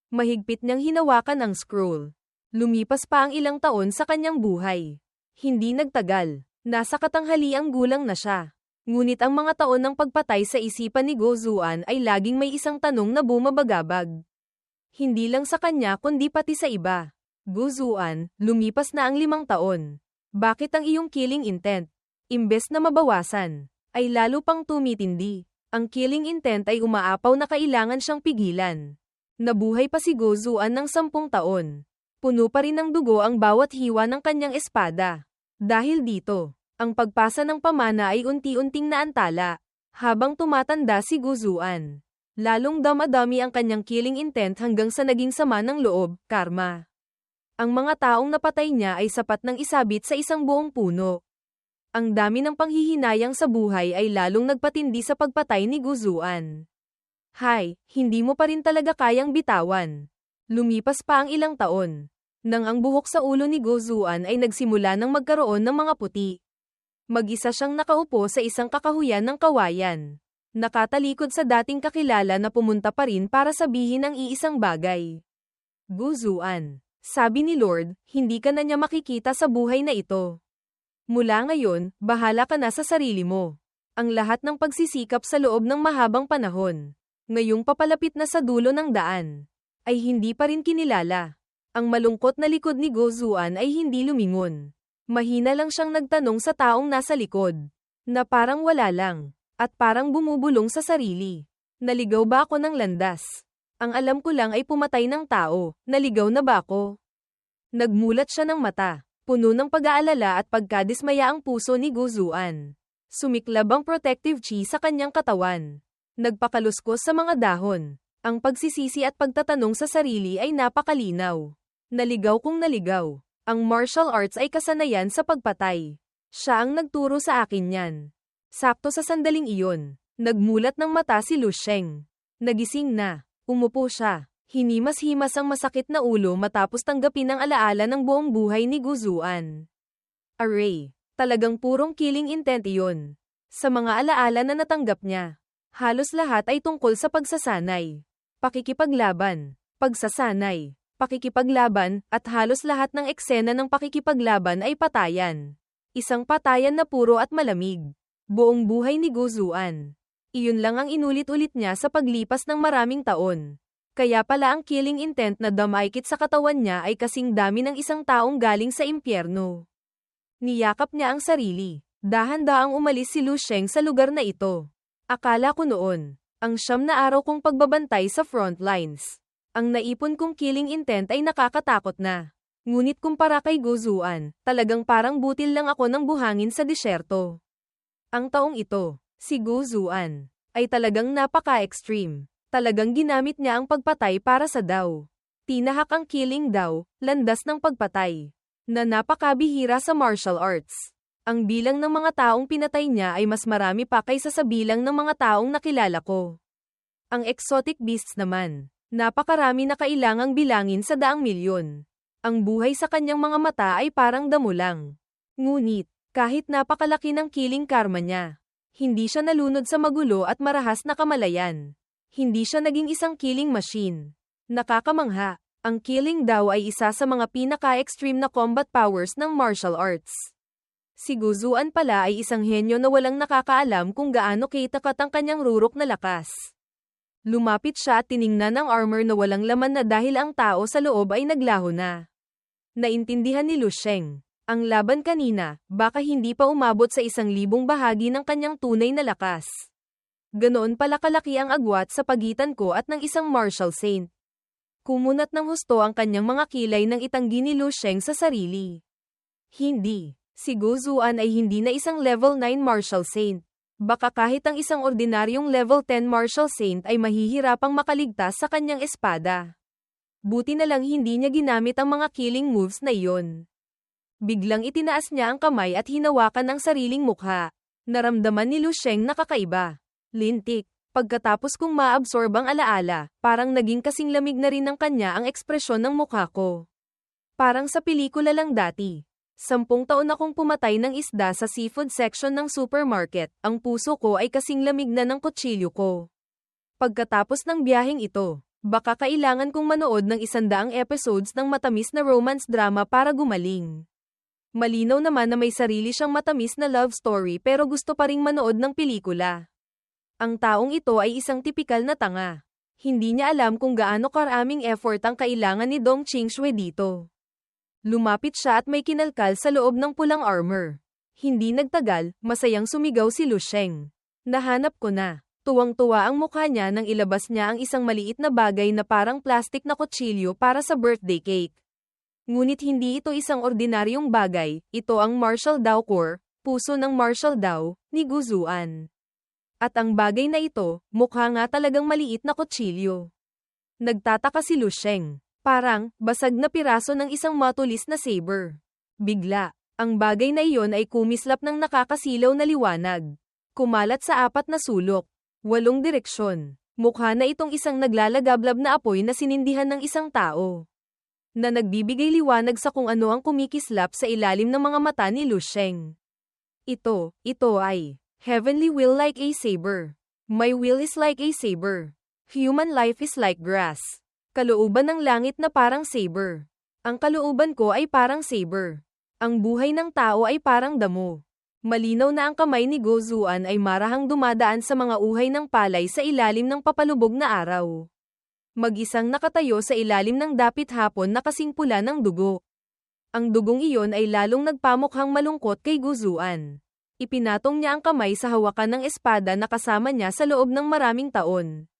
Mahigpit niyang hinawakan ang scroll. Lumipas pa ang ilang taon sa kanyang buhay. Hindi nagtagal. Nasa katanghaliang gulang na siya. Ngunit ang mga taon ng pagpatay sa isipan ni Guzuan ay laging may isang tanong na bumabagabag. Hindi lang sa kanya kundi pati sa iba. Guzuan, lumipas na ang 5 taon. Bakit ang iyong killing intent, imbes na mabawasan, ay lalo pang tumitindi? Ang killing intent ay umaapaw na kailangan siyang pigilan. Nabuhay pa si Guzuan ng 10 taon. Puno pa rin ng dugo ang bawat hiwa ng kanyang espada. Dahil dito, ang pagpasa ng pamana ay unti-unting naantala. Habang tumatanda si Guzuan, lalong damadami ang kanyang killing intent hanggang sa naging sama ng loob, karma. Ang mga taong napatay niya ay sapat ng isabit sa isang buong puno. Ang dami ng panghihinayang sa buhay ay lalong nagpatindi sa pagpatay ni Guzuan. Hindi mo pa rin talaga kayang bitawan. Lumipas pa ang ilang taon. Nang ang buhok sa ulo ni Guzuan ay nagsimula ng magkaroon ng mga puti. Mag-isa siyang nakaupo sa isang kakahuyan ng kawayan. Nakatalikod sa dating kakilala na pumunta pa rin para sabihin ang iisang bagay. Guzuan, Sabi ni Lord, hindi ka na niya makikita sa buhay na ito. Mula ngayon, bahala ka na sa sarili mo. Ang lahat ng pagsisikap sa loob ng mahabang panahon, ngayong papalapit na sa dulo ng daan, ay hindi pa rin kinilala. Ang malungkot na likod ni Go Zuan ay hindi lumingon. Mahina lang siyang nagtanong sa taong nasa likod, na parang wala lang, at parang bumubulong sa sarili. Naligaw ba ako ng landas? Ang alam ko lang ay pumatay ng tao, naligaw na ba ako? Nagmulat siya ng mata, puno ng pag-aalala at pagkadismaya ang puso ni Go Zuan. Sumiklab ang protective chi sa kanyang katawan. Nagpakaluskos sa mga dahon. Ang pagsisisi at pagtatanong sa sarili ay napakalinaw. Naligaw kung naligaw. Ang martial arts ay kasanayan sa pagpatay. Siya ang nagturo sa akin yan. Sakto sa sandaling iyon, nagmulat ng mata si Lu Sheng. Nagising na. Umupo siya. Hinimas-himas ang masakit na ulo matapos tanggapin ang alaala ng buong buhay ni Go Zuan. Aray, talagang purong killing intent iyon. Sa mga alaala na natanggap niya, halos lahat ay tungkol sa pagsasanay, pakikipaglaban, pagsasanay, pakikipaglaban, at halos lahat ng eksena ng pakikipaglaban ay patayan. Isang patayan na puro at malamig. Buong buhay ni Go Zuan. Iyon lang ang inulit-ulit niya sa paglipas ng maraming taon. Kaya pala ang killing intent na damaykit sa katawan niya ay kasing dami ng isang taong galing sa impyerno. Niyakap niya ang sarili. Dahan-daang umalis si Lu Sheng sa lugar na ito. Akala ko noon, ang 9 na araw kong pagbabantay sa front lines. Ang naipon kong killing intent ay nakakatakot na. Ngunit kumpara kay Go Zuan, talagang parang butil lang ako ng buhangin sa disyerto. Ang taong ito, si Go Zuan, ay talagang napaka-extreme. Talagang ginamit niya ang pagpatay para sa Dao. Tinahak ang killing Dao, landas ng pagpatay, na napakabihira sa martial arts. Ang bilang ng mga taong pinatay niya ay mas marami pa kaysa sa bilang ng mga taong nakilala ko. Ang exotic beasts naman, napakarami na kailangang bilangin sa daang milyon. Ang buhay sa kanyang mga mata ay parang damo lang. Ngunit, kahit napakalaki ng killing karma niya, hindi siya nalunod sa magulo at marahas na kamalayan. Hindi siya naging isang killing machine. Nakakamangha, ang killing Dao ay isa sa mga pinaka-extreme na combat powers ng martial arts. Si Go Zuan pala ay isang henyo na walang nakakaalam kung gaano kitapat ang kanyang rurok na lakas. Lumapit siya at tiningnan ang armor na walang laman na dahil ang tao sa loob ay naglaho na. Naintindihan ni Lu Sheng, ang laban kanina, baka hindi pa umabot sa 1,000 bahagi ng kanyang tunay na lakas. Ganoon pala kalaki ang agwat sa pagitan ko at ng isang martial saint. Kumunat ng husto ang kanyang mga kilay nang itanggi ni Lu Sheng sa sarili. Hindi, si Go Zuan ay hindi na isang level 9 martial saint. Baka kahit ang isang ordinaryong level 10 martial saint ay mahihirapang makaligtas sa kanyang espada. Buti na lang hindi niya ginamit ang mga killing moves na iyon. Biglang itinaas niya ang kamay at hinawakan ang sariling mukha. Naramdaman ni Lu Sheng na kakaiba. Lintik. Pagkatapos kong maabsorb ang alaala, parang naging kasing lamig na rin ng kanya ang ekspresyon ng mukha ko. Parang sa pelikula lang dati. 10 taon akong pumatay ng isda sa seafood section ng supermarket, ang puso ko ay kasing lamig na ng kutsilyo ko. Pagkatapos ng biyaheng ito, baka kailangan kong manood ng 100 episodes ng matamis na romance drama para gumaling. Malinaw naman na may sarili siyang matamis na love story pero gusto pa ring manood ng pelikula. Ang taong ito ay isang tipikal na tanga. Hindi niya alam kung gaano karaming effort ang kailangan ni Dong Qingshui dito. Lumapit siya at may kinalkal sa loob ng pulang armor. Hindi nagtagal, masayang sumigaw si Lu Sheng. Nahanap ko na. Tuwang-tuwa ang mukha niya nang ilabas niya ang isang maliit na bagay na parang plastik na kutsilyo para sa birthday cake. Ngunit hindi ito isang ordinaryong bagay, ito ang Martial Dao Core, puso ng Martial Dao, ni Go Zuan. At ang bagay na ito, mukha nga talagang maliit na kutsilyo. Nagtataka si Lu Sheng. Parang, basag na piraso ng isang matulis na saber. Bigla, ang bagay na iyon ay kumislap ng nakakasilaw na liwanag. Kumalat sa 4 na sulok. 8 direksyon. Mukha na itong isang naglalagablab na apoy na sinindihan ng isang tao. Na nagbibigay liwanag sa kung ano ang kumikislap sa ilalim ng mga mata ni Lu Sheng. Ito ay heavenly will like a saber. My will is like a saber. Human life is like grass. Kalooban ng langit na parang saber. Ang kalooban ko ay parang saber. Ang buhay ng tao ay parang damo. Malinaw na ang kamay ni Gozuan ay marahang dumadaan sa mga uhay ng palay sa ilalim ng papalubog na araw. Mag-isang nakatayo sa ilalim ng dapit hapon na kasing pula ng dugo. Ang dugong iyon ay lalong nagpamukhang malungkot kay Gozuan. Ipinatong niya ang kamay sa hawakan ng espada na kasama niya sa loob ng maraming taon.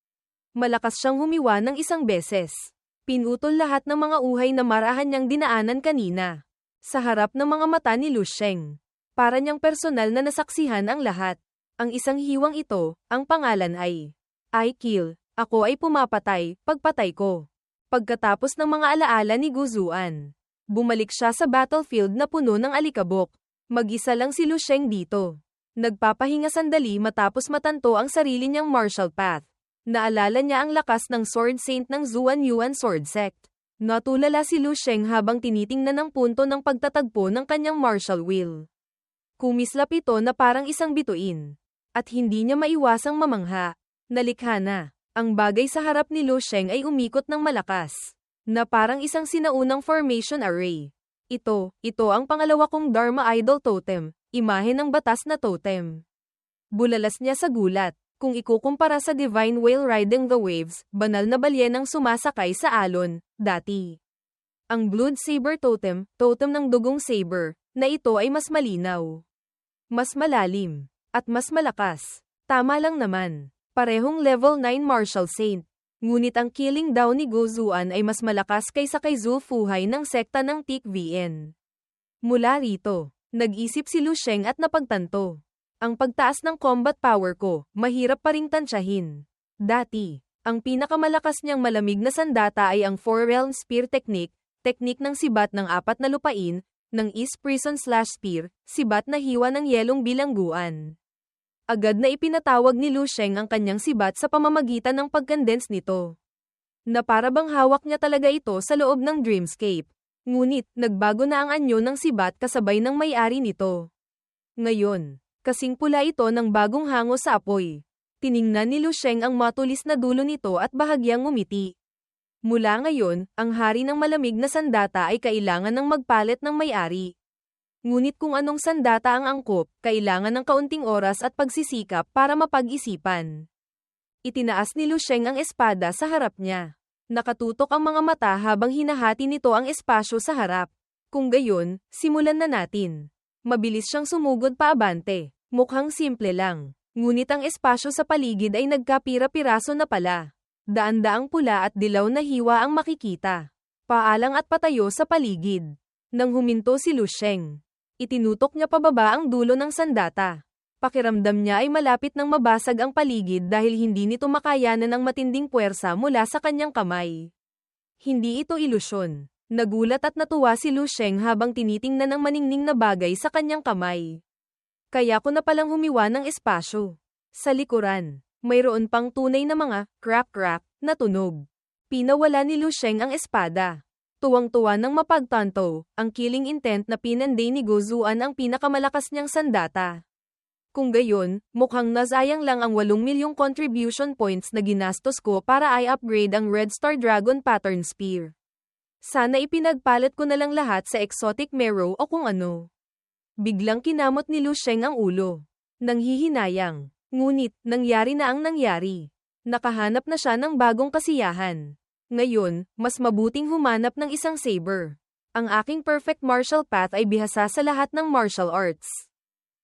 Malakas siyang humiwa ng isang beses. Pinutol lahat ng mga uhay na marahan niyang dinaanan kanina. Sa harap ng mga mata ni Lu Sheng. Para niyang personal na nasaksihan ang lahat. Ang isang hiwang ito, ang pangalan ay I kill, ako ay pumapatay, pagpatay ko. Pagkatapos ng mga alaala ni Gozuan, bumalik siya sa battlefield na puno ng alikabok. Mag-isa lang si Lu Sheng dito. Nagpapahinga sandali matapos matanto ang sarili niyang martial path. Naalala niya ang lakas ng Sword Saint ng Zuan Yuan Sword Sect. Natulala si Lu Sheng habang tinitingnan ang punto ng pagtatagpo ng kanyang martial will. Kumislap ito na parang isang bituin. At hindi niya maiwasang mamangha. Nalikha na. Ang bagay sa harap ni Lu Sheng ay umikot ng malakas. Na parang isang sinaunang formation array. Ito ang pangalawa kong Dharma Idol Totem, imahe ng batas na totem. Bulalas niya sa gulat. Kung ikukumpara sa Divine Whale Riding the Waves, banal na balyenang sumasakay sa alon, dati. Ang Blood Saber Totem, totem ng dugong saber, na ito ay mas malinaw. Mas malalim. At mas malakas. Tama lang naman. Parehong level 9 Martial Saint. Ngunit ang killing down ni Gozuan ay mas malakas kaysa kay Zhu Fuhai ng sekta ng TikVN. Mula rito, nag-isip si Lu Sheng at napagtanto. Ang pagtaas ng combat power ko, mahirap pa ring tansyahin. Dati, ang pinakamalakas niyang malamig na sandata ay ang Four Realm Spear Technique, teknik ng sibat ng apat na lupain, ng East Prison / Spear, sibat na hiwa ng yelong bilangguan. Agad na ipinatawag ni Lu Sheng ang kanyang sibat sa pamamagitan ng pagkondense nito. Na para bang hawak niya talaga ito sa loob ng Dreamscape. Ngunit, nagbago na ang anyo ng sibat kasabay ng may-ari nito. Ngayon, kasing pula ito ng bagong hango sa apoy. Tiningnan ni Lu Sheng ang matulis na dulo nito at bahagyang ngumiti. Mula ngayon, ang hari ng malamig na sandata ay kailangan ng magpalit ng may-ari. Ngunit kung anong sandata ang angkop, kailangan ng kaunting oras at pagsisikap para mapag-isipan. Itinaas ni Lu Sheng ang espada sa harap niya. Nakatutok ang mga mata habang hinahati nito ang espasyo sa harap. Kung gayon, simulan na natin. Mabilis siyang sumugod paabante. Mukhang simple lang. Ngunit ang espasyo sa paligid ay nagkapira-piraso na pala. Daan-daang pula at dilaw na hiwa ang makikita. Paalang at patayo sa paligid. Nang huminto si Lu Sheng, itinutok niya pababa ang dulo ng sandata. Pakiramdam niya ay malapit nang mabasag ang paligid dahil hindi nito makayanan ng matinding puwersa mula sa kanyang kamay. Hindi ito ilusyon. Nagulat at natuwa si Lu Sheng habang tinitingnan ang maningning na bagay sa kanyang kamay. Kaya ko na palang humiwa ng espasyo. Sa likuran, mayroon pang tunay na mga crack-crack na tunog. Pinawala ni Lu Sheng ang espada. Tuwang-tuwa nang mapagtanto, ang killing intent na pinanday ni Gozuan ang pinakamalakas niyang sandata. Kung gayon, mukhang nasayang lang ang 8 milyong contribution points na ginastos ko para i-upgrade ang Red Star Dragon Pattern Spear. Sana ipinagpalit ko na lang lahat sa exotic Mero o kung ano. Biglang kinamot ni Lu Sheng ang ulo. Nanghihinayang. Ngunit, nangyari na ang nangyari. Nakahanap na siya ng bagong kasiyahan. Ngayon, mas mabuting humanap ng isang saber. Ang aking perfect martial path ay bihasa sa lahat ng martial arts.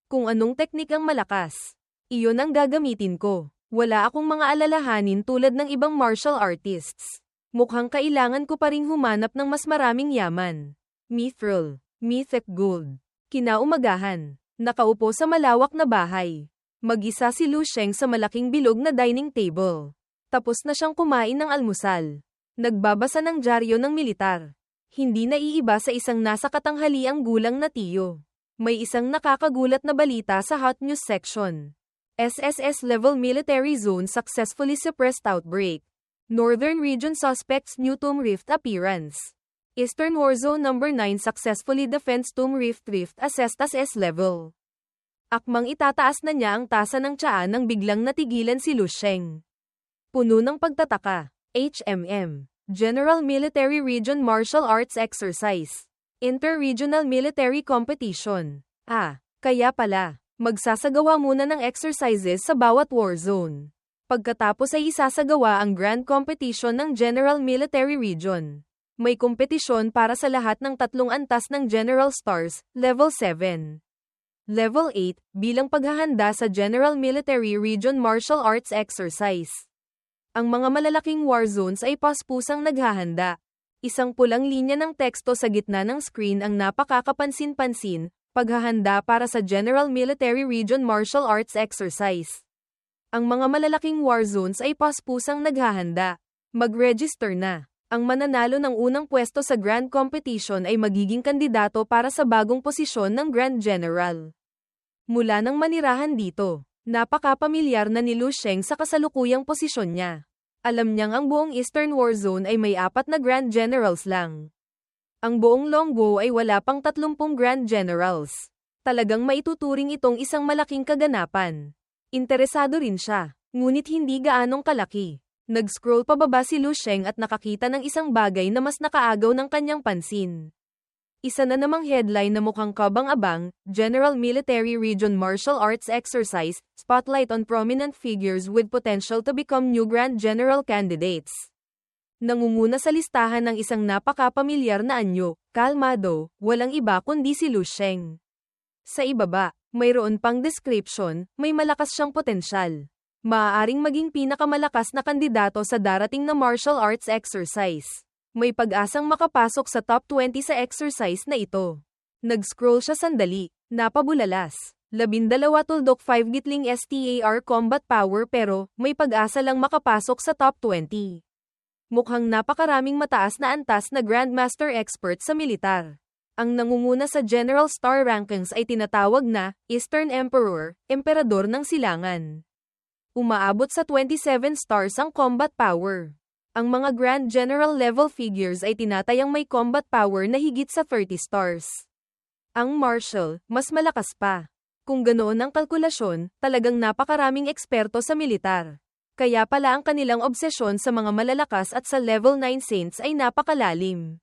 Kung anong teknik ang malakas, iyon ang gagamitin ko. Wala akong mga alalahanin tulad ng ibang martial artists. Mukhang kailangan ko pa ring humanap ng mas maraming yaman. Mithril, Mythic Gold. Kinaumagahan, nakaupo sa malawak na bahay. Mag-isa si Lu Sheng sa malaking bilog na dining table. Tapos na siyang kumain ng almusal. Nagbabasa ng dyaryo ng militar. Hindi naiiba sa isang nasa katanghaliang gulang na tiyo. May isang nakakagulat na balita sa hot news section. SSS level military zone successfully suppressed outbreak. Northern region suspects new Tomb Rift appearance. Eastern Warzone number 9 successfully defends Tomb Rift assessed as S level. Akmang itataas na niya ang tasa ng tsaa nang biglang natigilan si Lu Sheng. Puno ng pagtataka. HMM. General Military Region Martial Arts Exercise. Inter-Regional Military Competition. Kaya pala, magsasagawa muna ng exercises sa bawat war zone. Pagkatapos ay isasagawa ang Grand Competition ng General Military Region. May kompetisyon para sa lahat ng tatlong antas ng General Stars, Level 7. Level 8, bilang paghahanda sa General Military Region Martial Arts Exercise. Ang mga malalaking war zones ay paspusang naghahanda. Isang pulang linya ng teksto sa gitna ng screen ang napakakapansin-pansin, paghahanda para sa General Military Region Martial Arts Exercise. Ang mga malalaking war zones ay paspusang naghahanda. Mag-register na. Ang mananalo ng unang pwesto sa Grand Competition ay magiging kandidato para sa bagong posisyon ng Grand General. Mula nang manirahan dito, napakapamilyar na ni Lu Sheng sa kasalukuyang posisyon niya. Alam niyang ang buong Eastern War Zone ay may 4 na Grand Generals lang. Ang buong Longguo ay wala pang 30 Grand Generals. Talagang maituturing itong isang malaking kaganapan. Interesado rin siya, ngunit hindi gaanong kalaki. Nag-scroll pababa si Lu Sheng at nakakita ng isang bagay na mas nakaagaw ng kanyang pansin. Isa na namang headline na mukhang kabang-abang, General Military Region Martial Arts Exercise, Spotlight on Prominent Figures with Potential to Become New Grand General Candidates. Nangunguna sa listahan ng isang napakapamilyar na anyo, kalmado, walang iba kundi si Lu Sheng. Sa ibaba, mayroon pang description, may malakas siyang potensyal. Maaaring maging pinakamalakas na kandidato sa darating na martial arts exercise. May pag-asang makapasok sa top 20 sa exercise na ito. Nag-scroll siya sandali, napabulalas. 12.5 gitling STAR combat power pero may pag-asa lang makapasok sa top 20. Mukhang napakaraming mataas na antas na Grandmaster expert sa militar. Ang nangunguna sa General Star Rankings ay tinatawag na Eastern Emperor, Emperador ng Silangan. Umaabot sa 27 stars ang combat power. Ang mga Grand General level figures ay tinatayang may combat power na higit sa 30 stars. Ang Marshal, mas malakas pa. Kung ganoon ang kalkulasyon, talagang napakaraming eksperto sa militar. Kaya pala ang kanilang obsesyon sa mga malalakas at sa level 9 saints ay napakalalim.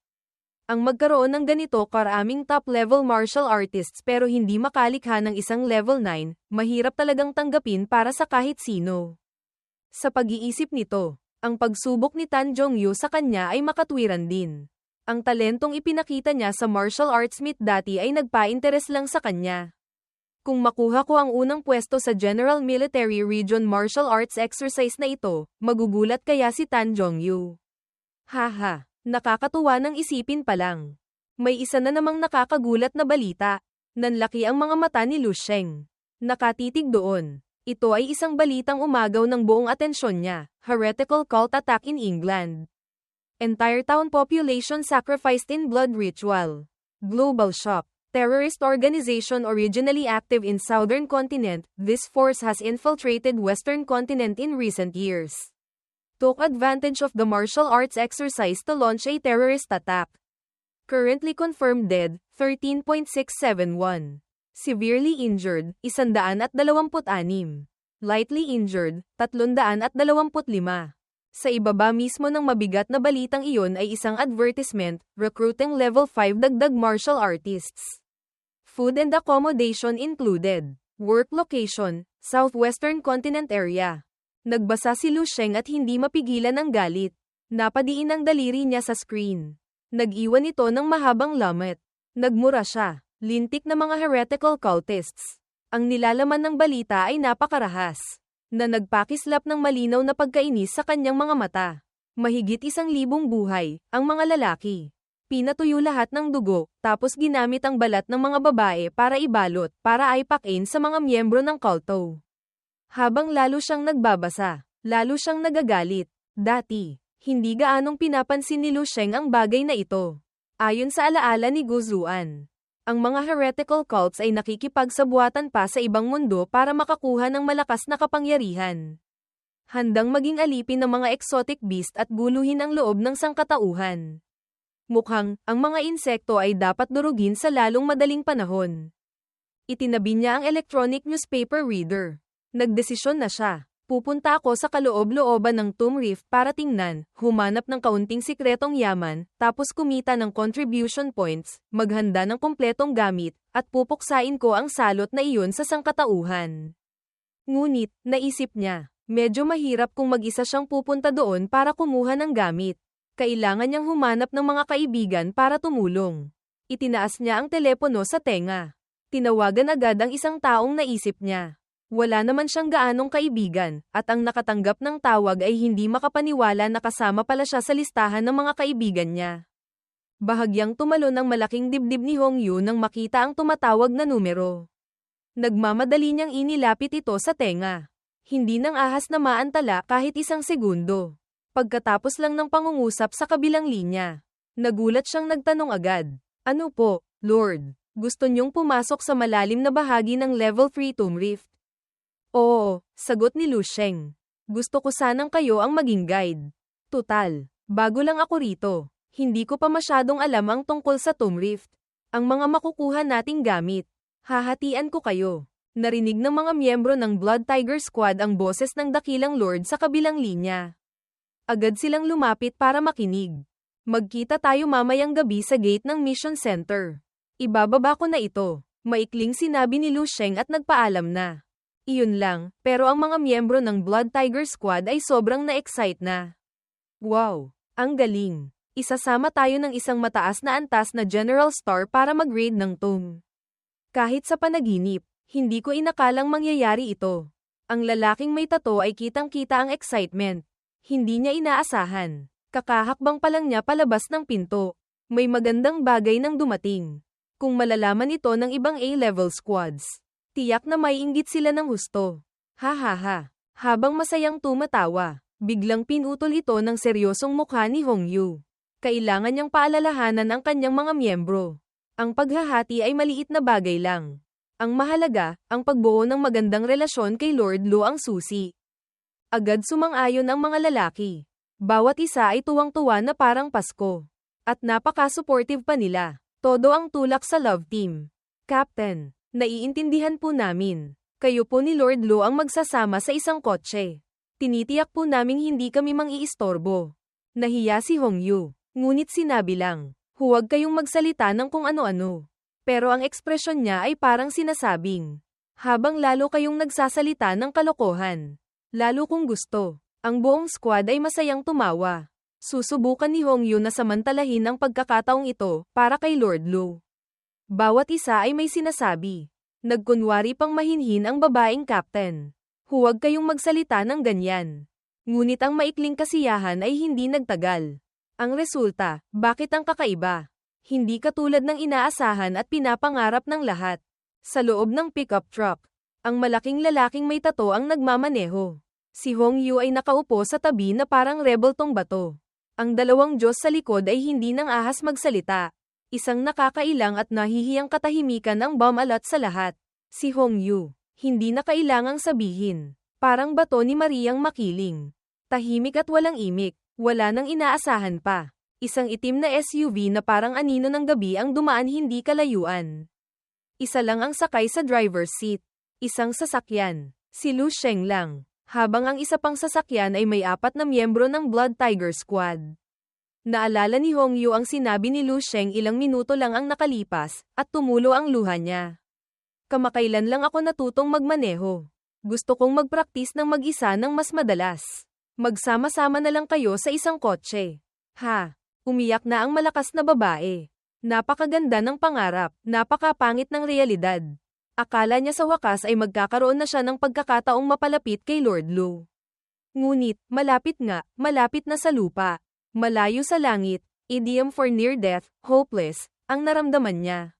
Ang magkaroon ng ganito karaming top-level martial artists pero hindi makalikha ng isang level 9, mahirap talagang tanggapin para sa kahit sino. Sa pag-iisip nito, ang pagsubok ni Tan Zhongyu sa kanya ay makatwiran din. Ang talentong ipinakita niya sa martial arts meet dati ay nagpa-interes lang sa kanya. Kung makuha ko ang unang pwesto sa General Military Region Martial Arts Exercise na ito, magugulat kaya si Tan Zhongyu. Haha, nakakatuwa ng isipin pa lang. May isa na namang nakakagulat na balita. Nanlaki ang mga mata ni Lu Sheng. Nakatitig doon. Ito ay isang balitang umagaw ng buong atensyon niya. Heretical cult attack in England. Entire town population sacrificed in blood ritual. Global shock. Terrorist organization originally active in southern continent, this force has infiltrated western continent in recent years. Took advantage of the martial arts exercise to launch a terrorist attack. Currently confirmed dead, 13.671. Severely injured, 126. Lightly injured, 325. Sa ibaba mismo ng mabigat na balitang iyon ay isang advertisement, recruiting level 5 dagdag martial artists. Food and accommodation included. Work location, Southwestern Continent area. Nagbasa si Lu Sheng at hindi mapigilan ang galit. Napadiin ang daliri niya sa screen. Nag-iwan ito ng mahabang lamat. Nagmura siya. Lintik na mga heretical cultists. Ang nilalaman ng balita ay napakarahas. Na nagpakislap ng malinaw na pagkainis sa kanyang mga mata. Mahigit 1,000 buhay, ang mga lalaki. Pinatuyo lahat ng dugo, tapos ginamit ang balat ng mga babae para ibalot, para aipakin sa mga miyembro ng kulto. Habang lalo siyang nagbabasa, lalo siyang nagagalit. Dati, hindi gaanong pinapansin ni Lu Sheng ang bagay na ito. Ayon sa alaala ni Gu Zuan, ang mga heretical cults ay nakikipagsabuatan pa sa ibang mundo para makakuha ng malakas na kapangyarihan. Handang maging alipin ng mga exotic beast at guluhin ang loob ng sangkatauhan. Mukhang, ang mga insekto ay dapat durugin sa lalong madaling panahon. Itinabi niya ang electronic newspaper reader. Nagdesisyon na siya. Pupunta ako sa kaloob-looban ng Tomb Rift para tingnan, humanap ng kaunting sikretong yaman, tapos kumita ng contribution points, maghanda ng kumpletong gamit, at pupuksain ko ang salot na iyon sa sangkatauhan. Ngunit, naisip niya, medyo mahirap kung mag-isa siyang pupunta doon para kumuha ng gamit. Kailangan niyang humanap ng mga kaibigan para tumulong. Itinaas niya ang telepono sa tenga. Tinawagan agad ang isang taong naisip niya. Wala naman siyang gaanong kaibigan, at ang nakatanggap ng tawag ay hindi makapaniwala na kasama pala siya sa listahan ng mga kaibigan niya. Bahagyang tumalon ang malaking dibdib ni Hongyu nang makita ang tumatawag na numero. Nagmamadali niyang inilapit ito sa tenga. Hindi nang ahas na maantala kahit isang segundo. Pagkatapos lang ng pangungusap sa kabilang linya, nagulat siyang nagtanong agad. Ano po, Lord? Gusto niyong pumasok sa malalim na bahagi ng Level 3 Tomb Rift? Oo, sagot ni Lu Sheng. Gusto ko sanang kayo ang maging guide. Tutal, bago lang ako rito. Hindi ko pa masyadong alam ang tungkol sa Tomb Rift. Ang mga makukuha nating gamit. Hahatian ko kayo. Narinig ng mga miyembro ng Blood Tiger Squad ang boses ng dakilang Lord sa kabilang linya. Agad silang lumapit para makinig. Magkita tayo mamayang gabi sa gate ng Mission Center. Ibababa ko na ito. Maikling sinabi ni Lu Sheng at nagpaalam na. Iyon lang, pero ang mga miyembro ng Blood Tiger Squad ay sobrang na-excite na. Wow! Ang galing! Isasama tayo ng isang mataas na antas na General Star para mag-raid ng tomb. Kahit sa panaginip, hindi ko inakalang mangyayari ito. Ang lalaking may tato ay kitang-kita ang excitement. Hindi niya inaasahan. Kakahakbang pa lang niya palabas ng pinto. May magandang bagay nang dumating. Kung malalaman ito ng ibang A-level squads, tiyak na may inggit sila ng husto. Ha ha ha. Habang masayang tumatawa, biglang pinutol ito ng seryosong mukha ni Hongyu. Kailangan niyang paalalahanan ang kanyang mga miyembro. Ang paghahati ay maliit na bagay lang. Ang mahalaga, ang pagbuo ng magandang relasyon kay Lord Lu ang susi. Agad sumang-ayon ang mga lalaki. Bawat isa ay tuwang-tuwa na parang Pasko. At napaka-supportive pa nila. Todo ang tulak sa love team. Captain, naiintindihan po namin. Kayo po ni Lord Lu ang magsasama sa isang kotse. Tinitiyak po naming hindi kami mang-iistorbo. Nahiya si Hongyu. Ngunit sinabi lang, huwag kayong magsalita ng kung ano-ano. Pero ang ekspresyon niya ay parang sinasabing, habang lalo kayong nagsasalita ng kalokohan. Lalo kung gusto. Ang buong squad ay masayang tumawa. Susubukan ni Hongyu na samantalahin ang pagkakataong ito para kay Lord Lu. Bawat isa ay may sinasabi. Nagkunwari pang mahinhin ang babaeng captain. Huwag kayong magsalita ng ganyan. Ngunit ang maikling kasiyahan ay hindi nagtagal. Ang resulta, bakit ang kakaiba? Hindi katulad ng inaasahan at pinapangarap ng lahat. Sa loob ng pickup truck, ang malaking lalaking may tato ang nagmamaneho. Si Hongyu ay nakaupo sa tabi na parang rebel tong bato. Ang dalawang Diyos sa likod ay hindi nang ahas magsalita. Isang nakakailang at nahihiyang katahimikan ang bumalat sa lahat. Si Hongyu, hindi na kailangang sabihin. Parang bato ni Mariang makiling. Tahimik at walang imik, wala nang inaasahan pa. Isang itim na SUV na parang anino ng gabi ang dumaan hindi kalayuan. Isa lang ang sakay sa driver's seat. Isang sasakyan. Si Lu Sheng lang. Habang ang isa pang sasakyan ay may 4 na miyembro ng Blood Tiger Squad. Naalala ni Hongyu ang sinabi ni Lu Sheng ilang minuto lang ang nakalipas, at tumulo ang luha niya. Kamakailan lang ako natutong magmaneho. Gusto kong magpraktis ng mag-isa ng mas madalas. Magsama-sama na lang kayo sa isang kotse. Ha! Umiyak na ang malakas na babae. Napakaganda ng pangarap, napakapangit ng realidad. Akala niya sa wakas ay magkakaroon na siya ng pagkakataong mapalapit kay Lord Lu. Ngunit, malapit na sa lupa. Malayo sa langit, idiom for near death, hopeless, ang naramdaman niya.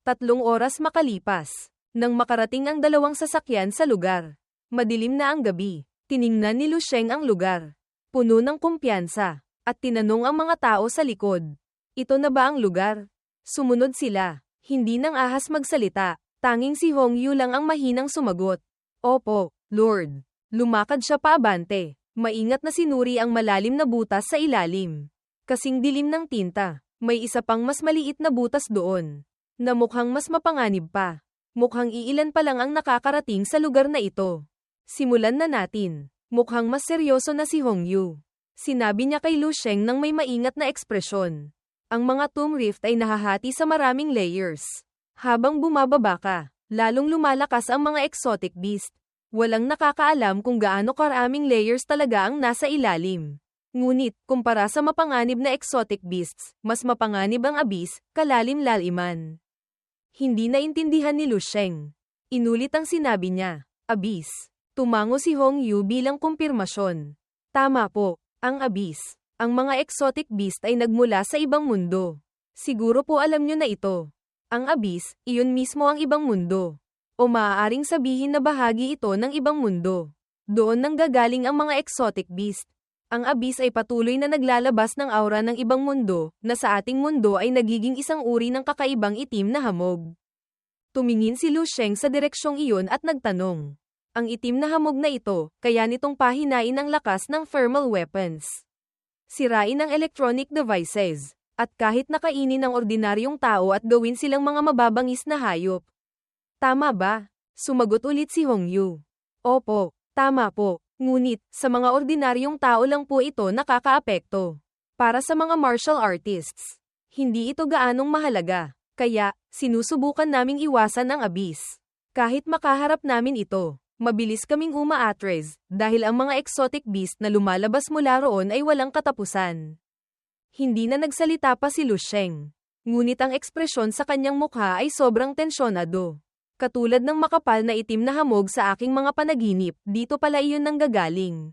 3 oras makalipas, nang makarating ang dalawang sasakyan sa lugar. Madilim na ang gabi, tiningnan ni Lu Sheng ang lugar. Puno ng kumpiyansa, at tinanong ang mga tao sa likod. Ito na ba ang lugar? Sumunod sila, hindi nang ahas magsalita. Tanging si Hongyu lang ang mahinang sumagot. Opo, Lord. Lumakad siya paabante. Maingat na sinuri ang malalim na butas sa ilalim. Kasing dilim ng tinta, may isa pang mas maliit na butas doon, na mukhang mas mapanganib pa. Mukhang iilan pa lang ang nakakarating sa lugar na ito. Simulan na natin. Mukhang mas seryoso na si Hongyu. Sinabi niya kay Lu Sheng nang may maingat na ekspresyon. Ang mga tomb rift ay nahahati sa maraming layers. Habang bumababa ka, lalong lumalakas ang mga exotic beast. Walang nakakaalam kung gaano karaming layers talaga ang nasa ilalim. Ngunit, kumpara sa mapanganib na exotic beasts, mas mapanganib ang abyss, kalalim-laliman. Hindi naintindihan ni Lu Sheng. Inulit ang sinabi niya, abyss. Tumango si Hongyu bilang kumpirmasyon. Tama po, ang abyss. Ang mga exotic beast ay nagmula sa ibang mundo. Siguro po alam nyo na ito. Ang abyss, iyon mismo ang ibang mundo. O maaaring sabihin na bahagi ito ng ibang mundo. Doon nanggagaling ang mga exotic beast. Ang abyss ay patuloy na naglalabas ng aura ng ibang mundo, na sa ating mundo ay nagiging isang uri ng kakaibang itim na hamog. Tumingin si Lu Sheng sa direksyong iyon at nagtanong. Ang itim na hamog na ito, kaya nitong pahinain ang lakas ng thermal weapons. Sirain ang electronic devices, at kahit nakainin ng ordinaryong tao at gawin silang mga mababangis na hayop. Tama ba? Sumagot ulit si Hongyu. Opo, tama po. Ngunit, sa mga ordinaryong tao lang po ito nakakaapekto. Para sa mga martial artists, hindi ito gaanong mahalaga. Kaya, sinusubukan naming iwasan ang abyss. Kahit makaharap namin ito, mabilis kaming umaatres, dahil ang mga exotic beast na lumalabas mula roon ay walang katapusan. Hindi na nagsalita pa si Lu Sheng. Ngunit ang ekspresyon sa kanyang mukha ay sobrang tensyonado. Katulad ng makapal na itim na hamog sa aking mga panaginip, dito pala iyon nanggagaling.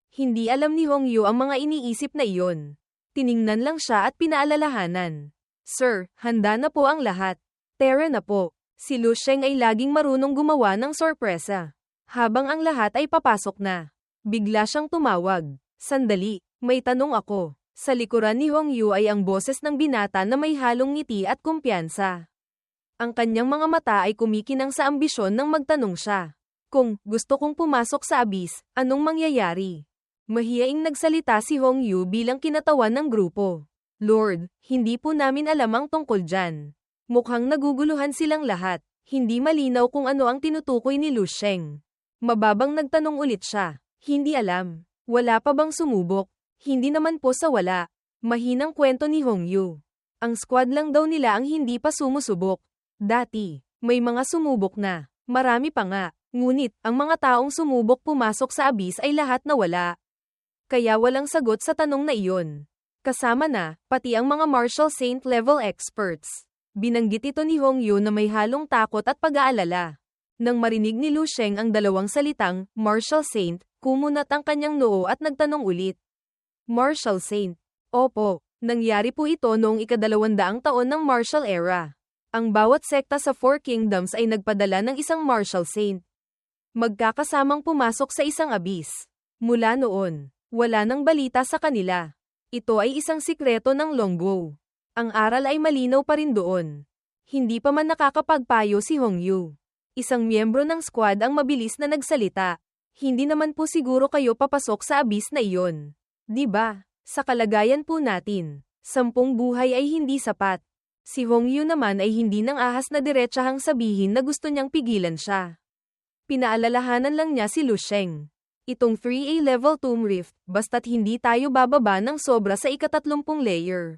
Hindi alam ni Hongyu ang mga iniisip na iyon. Tiningnan lang siya at pinaalalahanan. Sir, handa na po ang lahat. Tara na po. Si Lu Sheng ay laging marunong gumawa ng sorpresa. Habang ang lahat ay papasok na. Bigla siyang tumawag. Sandali, may tanong ako. Sa likuran ni Hongyu ay ang boses ng binata na may halong ngiti at kumpiyansa. Ang kanyang mga mata ay kumikinang sa ambisyon nang magtanong siya. Kung gusto kong pumasok sa abyss, anong mangyayari? Mahiyaing nagsalita si Hongyu bilang kinatawan ng grupo. Lord, hindi po namin alam ang tungkol dyan. Mukhang naguguluhan silang lahat. Hindi malinaw kung ano ang tinutukoy ni Lu Sheng. Mababang nagtanong ulit siya. Hindi alam. Wala pa bang sumubok? Hindi naman po sa wala. Mahinang kwento ni Hongyu. Ang squad lang daw nila ang hindi pa sumusubok. Dati, may mga sumubok na. Marami pa nga. Ngunit, ang mga taong sumubok pumasok sa abyss ay lahat nawala. Kaya walang sagot sa tanong na iyon. Kasama na, pati ang mga martial saint level experts. Binanggit ito ni Hongyu na may halong takot at pag-aalala. Nang marinig ni Lu Sheng ang dalawang salitang, martial saint, kumunat ang kanyang noo at nagtanong ulit. Martial saint? Opo, nangyari po ito noong ika-200 taon ng martial era. Ang bawat sekta sa Four Kingdoms ay nagpadala ng isang martial saint. Magkakasamang pumasok sa isang abyss. Mula noon, wala nang balita sa kanila. Ito ay isang sikreto ng Longbow. Ang aral ay malinaw pa rin doon. Hindi pa man nakakapagpayo si Hongyu. Isang miyembro ng squad ang mabilis na nagsalita. Hindi naman po siguro kayo papasok sa abyss na iyon. Di ba? Sa kalagayan po natin, 10 buhay ay hindi sapat. Si Hongyu naman ay hindi nang ahas na diretsahang sabihin na gusto niyang pigilan siya. Pinaalalahanan lang niya si Lu Sheng. Itong 3A level Tomb Rift, basta't hindi tayo bababa ng sobra sa ika-30 layer.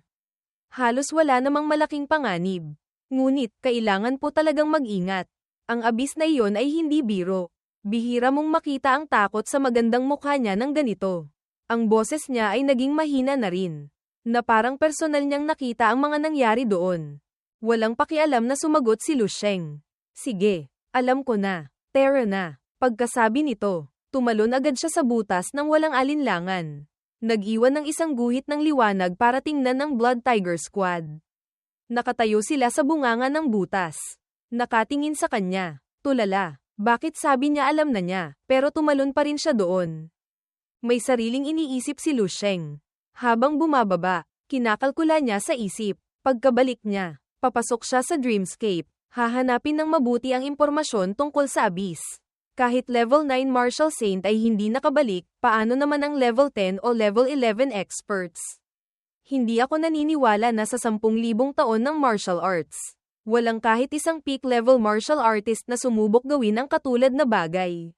Halos wala namang malaking panganib. Ngunit, kailangan po talagang mag-ingat. Ang abyss na iyon ay hindi biro. Bihira mong makita ang takot sa magandang mukha niya ng ganito. Ang boses niya ay naging mahina na rin. Na parang personal niyang nakita ang mga nangyari doon. Walang pakialam na sumagot si Lu Sheng. Sige, alam ko na. Tara na. Pagkasabi nito, tumalon agad siya sa butas nang walang alinlangan. Nag-iwan ng isang guhit ng liwanag para tingnan ng Blood Tiger Squad. Nakatayo sila sa bunganga ng butas. Nakatingin sa kanya. Tulala. Bakit sabi niya alam na niya, pero tumalon pa rin siya doon? May sariling iniisip si Lu Sheng. Habang bumababa, kinakalkula niya sa isip. Pagkabalik niya, papasok siya sa Dreamscape. Hahanapin ng mabuti ang impormasyon tungkol sa abyss. Kahit level 9 Martial Saint ay hindi nakabalik, paano naman ang level 10 o level 11 experts? Hindi ako naniniwala na sa 10,000 taon ng martial arts. Walang kahit isang peak level martial artist na sumubok gawin ang katulad na bagay.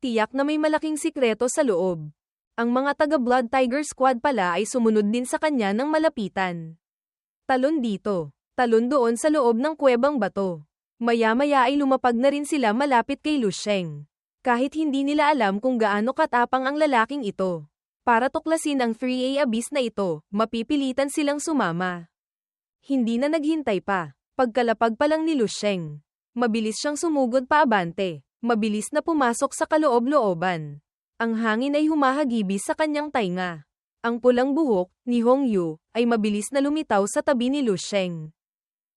Tiyak na may malaking sikreto sa loob. Ang mga taga-Blood Tiger Squad pala ay sumunod din sa kanya ng malapitan. Talon dito, talon doon sa loob ng kuwebang bato. Maya-maya ay lumapag na rin sila malapit kay Lu Sheng. Kahit hindi nila alam kung gaano katapang ang lalaking ito. Para tuklasin ang 3A abyss na ito, mapipilitan silang sumama. Hindi na naghintay pa. Pagkalapag pa lang ni Lu Sheng, mabilis siyang sumugod paabante. Mabilis na pumasok sa kaloob-looban. Ang hangin ay humahagibis sa kanyang tainga. Ang pulang buhok ni Hong Yu ay mabilis na lumitaw sa tabi ni Lu Sheng.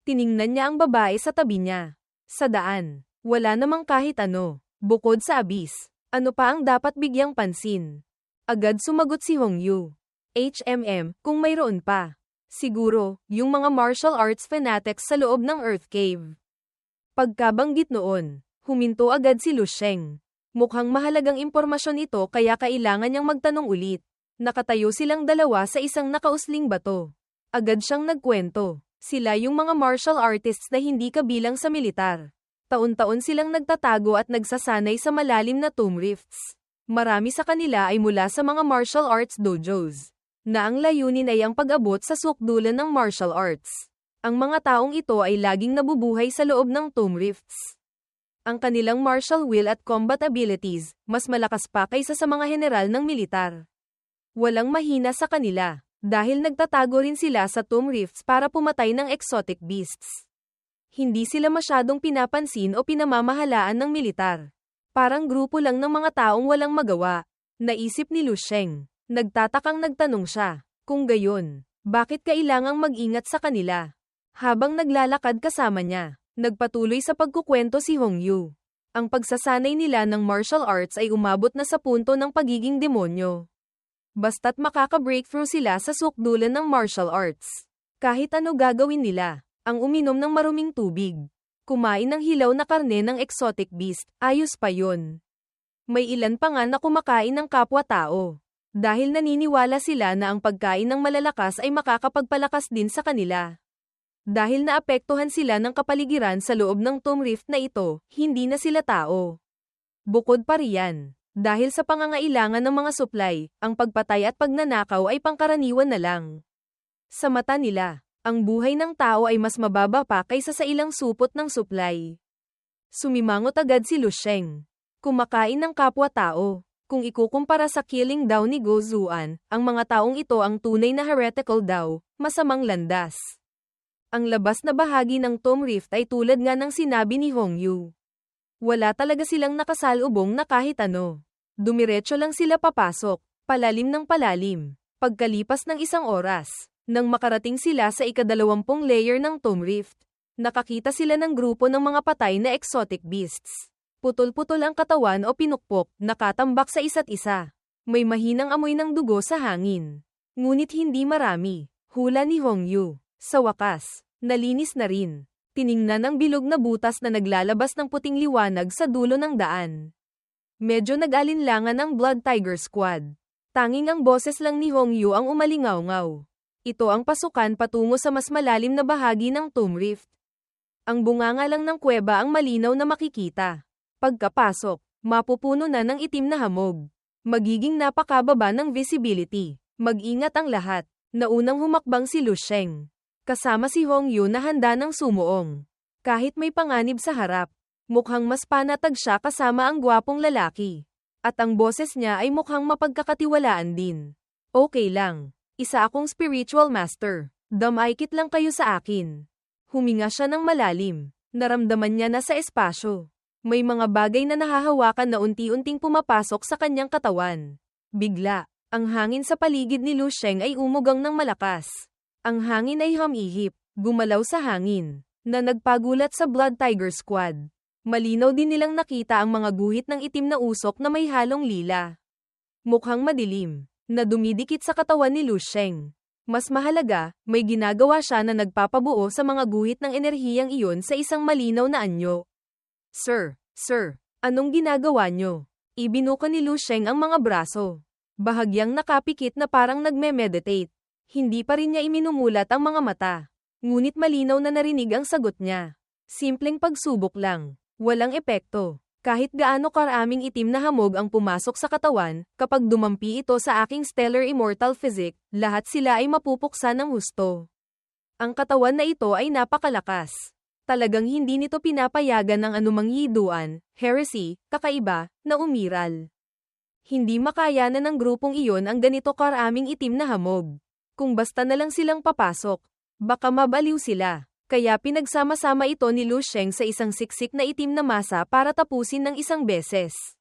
Tiningnan niya ang babae sa tabi niya. Sa daan, wala namang kahit ano, bukod sa abyss. Ano pa ang dapat bigyang pansin? Agad sumagot si Hong Yu. Kung mayroon pa. Siguro, yung mga martial arts fanatics sa loob ng Earth Cave. Pagkabanggit noon, huminto agad si Lu Sheng. Mukhang mahalagang impormasyon ito kaya kailangan niyang magtanong ulit. Nakatayo silang dalawa sa isang nakausling bato. Agad siyang nagkwento. Sila yung mga martial artists na hindi kabilang sa militar. Taon-taon silang nagtatago at nagsasanay sa malalim na tomb rifts. Marami sa kanila ay mula sa mga martial arts dojos, na ang layunin ay ang pag-abot sa sukdulan ng martial arts. Ang mga taong ito ay laging nabubuhay sa loob ng tomb rifts. Ang kanilang martial will at combat abilities, mas malakas pa kaysa sa mga general ng militar. Walang mahina sa kanila, dahil nagtatago rin sila sa tomb rifts para pumatay ng exotic beasts. Hindi sila masyadong pinapansin o pinamamahalaan ng militar. Parang grupo lang ng mga taong walang magawa. Naisip ni Lu Sheng. Nagtatakang nagtanong siya. Kung gayon, bakit kailangang mag-ingat sa kanila? Habang naglalakad kasama niya, nagpatuloy sa pagkukwento si Hong Yu. Ang pagsasanay nila ng martial arts ay umabot na sa punto ng pagiging demonyo. Basta't makaka-breakthrough sila sa sukdulan ng martial arts. Kahit ano gagawin nila, ang uminom ng maruming tubig, kumain ng hilaw na karne ng exotic beast, ayos pa yun. May ilan pa nga na kumakain ng kapwa-tao. Dahil naniniwala sila na ang pagkain ng malalakas ay makakapagpalakas din sa kanila. Dahil naapektuhan sila ng kapaligiran sa loob ng tomb rift na ito, hindi na sila tao. Bukod pa riyan, dahil sa pangangailangan ng mga supply, ang pagpatay at pagnanakaw ay pangkaraniwan na lang. Sa mata nila, ang buhay ng tao ay mas mababa pa kaysa sa ilang supot ng supply. Sumimangot agad si Lu Sheng. Kumakain ng kapwa-tao. Kung ikukumpara sa killing daw ni Go Zuan, ang mga taong ito ang tunay na heretical daw, masamang landas. Ang labas na bahagi ng tomb rift ay tulad nga ng sinabi ni Hong Yu. Wala talaga silang nakasalubong na kahit ano. Dumiretso lang sila papasok, palalim ng palalim. Pagkalipas ng isang oras, nang makarating sila sa ika-20 layer ng tomb rift, nakakita sila ng grupo ng mga patay na exotic beasts. Putol-putol ang katawan o pinukpok, nakatambak sa isa't isa. May mahinang amoy ng dugo sa hangin. Ngunit hindi marami. Hula ni Hong Yu. Sa wakas, nalinis na rin. Tiningnan ang bilog na butas na naglalabas ng puting liwanag sa dulo ng daan. Medyo nag-alinlangan ang Blood Tiger Squad. Tanging ang boses lang ni Hong Yu ang umalingaw-ngaw. Ito ang pasukan patungo sa mas malalim na bahagi ng tomb rift. Ang bunganga lang ng kuweba ang malinaw na makikita. Pagkapasok, mapupuno na ng itim na hamog. Magiging napakababa ng visibility. Mag-ingat ang lahat. Naunang humakbang si Lu Sheng. Kasama si Hong Yu na handa ng sumuong. Kahit may panganib sa harap, mukhang mas panatag siya kasama ang gwapong lalaki. At ang boses niya ay mukhang mapagkakatiwalaan din. Okay lang. Isa akong spiritual master. Damaykit lang kayo sa akin. Huminga siya ng malalim. Naramdaman niya na sa espasyo. May mga bagay na nahahawakan na unti-unting pumapasok sa kanyang katawan. Bigla, ang hangin sa paligid ni Lu Sheng ay umugang ng malakas. Ang hangin ay humihip, gumalaw sa hangin, na nagpagulat sa Blood Tiger Squad. Malinaw din nilang nakita ang mga guhit ng itim na usok na may halong lila. Mukhang madilim, na dumidikit sa katawan ni Lu Sheng. Mas mahalaga, may ginagawa siya na nagpapabuo sa mga guhit ng enerhiyang iyon sa isang malinaw na anyo. Sir, anong ginagawa nyo? Ibinuko ni Lu Sheng ang mga braso. Bahagyang nakapikit na parang nagme-meditate. Hindi pa rin niya iminumulat ang mga mata. Ngunit malinaw na narinig ang sagot niya. Simpleng pagsubok lang. Walang epekto. Kahit gaano karaming itim na hamog ang pumasok sa katawan, kapag dumampi ito sa aking stellar immortal physique, lahat sila ay mapupuksa ng husto. Ang katawan na ito ay napakalakas. Talagang hindi nito pinapayagan ng anumang yiduan, heresy, kakaiba, na umiral. Hindi makayanan ng grupong iyon ang ganito karaming itim na hamog. Kung basta na lang silang papasok, baka mabaliw sila. Kaya pinagsama-sama ito ni Lu Sheng sa isang siksik na itim na masa para tapusin ng isang beses.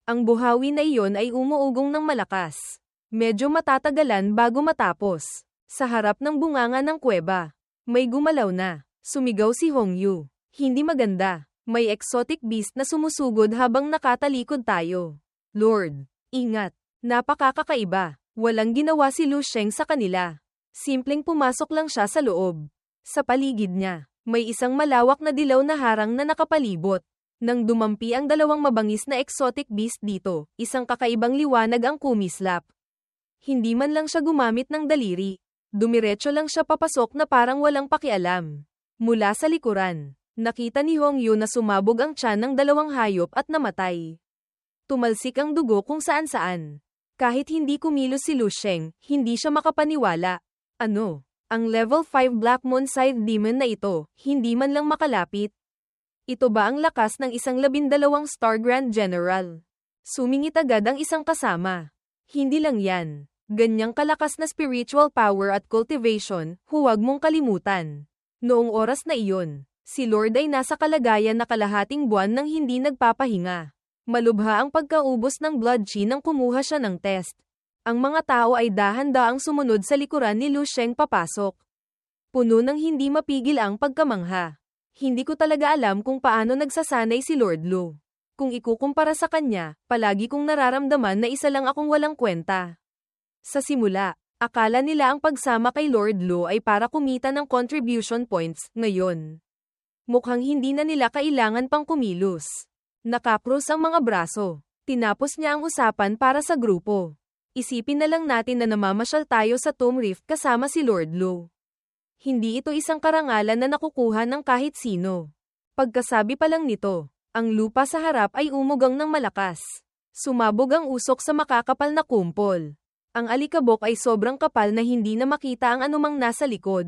Ang buhawi na iyon ay umuugong ng malakas. Medyo matatagalan bago matapos. Sa harap ng bunganga ng kuweba, may gumalaw na. Sumigaw si Hongyu. Hindi maganda. May exotic beast na sumusugod habang nakatalikod tayo. Lord, ingat. Napakakakaiba. Walang ginawa si Lu Sheng sa kanila. Simpleng pumasok lang siya sa loob. Sa paligid niya, may isang malawak na dilaw na harang na nakapalibot. Nang dumampi ang dalawang mabangis na exotic beast dito, isang kakaibang liwanag ang kumislap. Hindi man lang siya gumamit ng daliri. Dumiretso lang siya papasok na parang walang pakialam. Mula sa likuran, nakita ni Hongyu na sumabog ang tiyan ng dalawang hayop at namatay. Tumalsik ang dugo kung saan-saan. Kahit hindi kumilos si Lu Sheng, hindi siya makapaniwala. Ano? Ang level 5 Black Moon Scythe Demon na ito, hindi man lang makalapit. Ito ba ang lakas ng isang 12 Star Grand General? Sumingit agad ang isang kasama. Hindi lang yan. Ganyang kalakas na spiritual power at cultivation, huwag mong kalimutan. Noong oras na iyon, si Lord ay nasa kalagayan na kalahating buwan nang hindi nagpapahinga. Malubha ang pagkaubos ng blood chi nang kumuha siya ng test. Ang mga tao ay dahan-daang sumunod sa likuran ni Lu Sheng papasok. Puno ng hindi mapigil ang pagkamangha. Hindi ko talaga alam kung paano nagsasanay si Lord Lu. Kung ikukumpara sa kanya, palagi kong nararamdaman na isa lang akong walang kwenta. Sa simula, akala nila ang pagsama kay Lord Lu ay para kumita ng contribution points, ngayon. Mukhang hindi na nila kailangan pang kumilos. Nakakrus ang mga braso. Tinapos niya ang usapan para sa grupo. Isipin na lang natin na namamasyal tayo sa Tomb Rift kasama si Lord Lu. Hindi ito isang karangalan na nakukuha ng kahit sino. Pagkasabi pa lang nito, ang lupa sa harap ay umugang ng malakas. Sumabog ang usok sa makakapal na kumpol. Ang alikabok ay sobrang kapal na hindi na makita ang anumang nasa likod.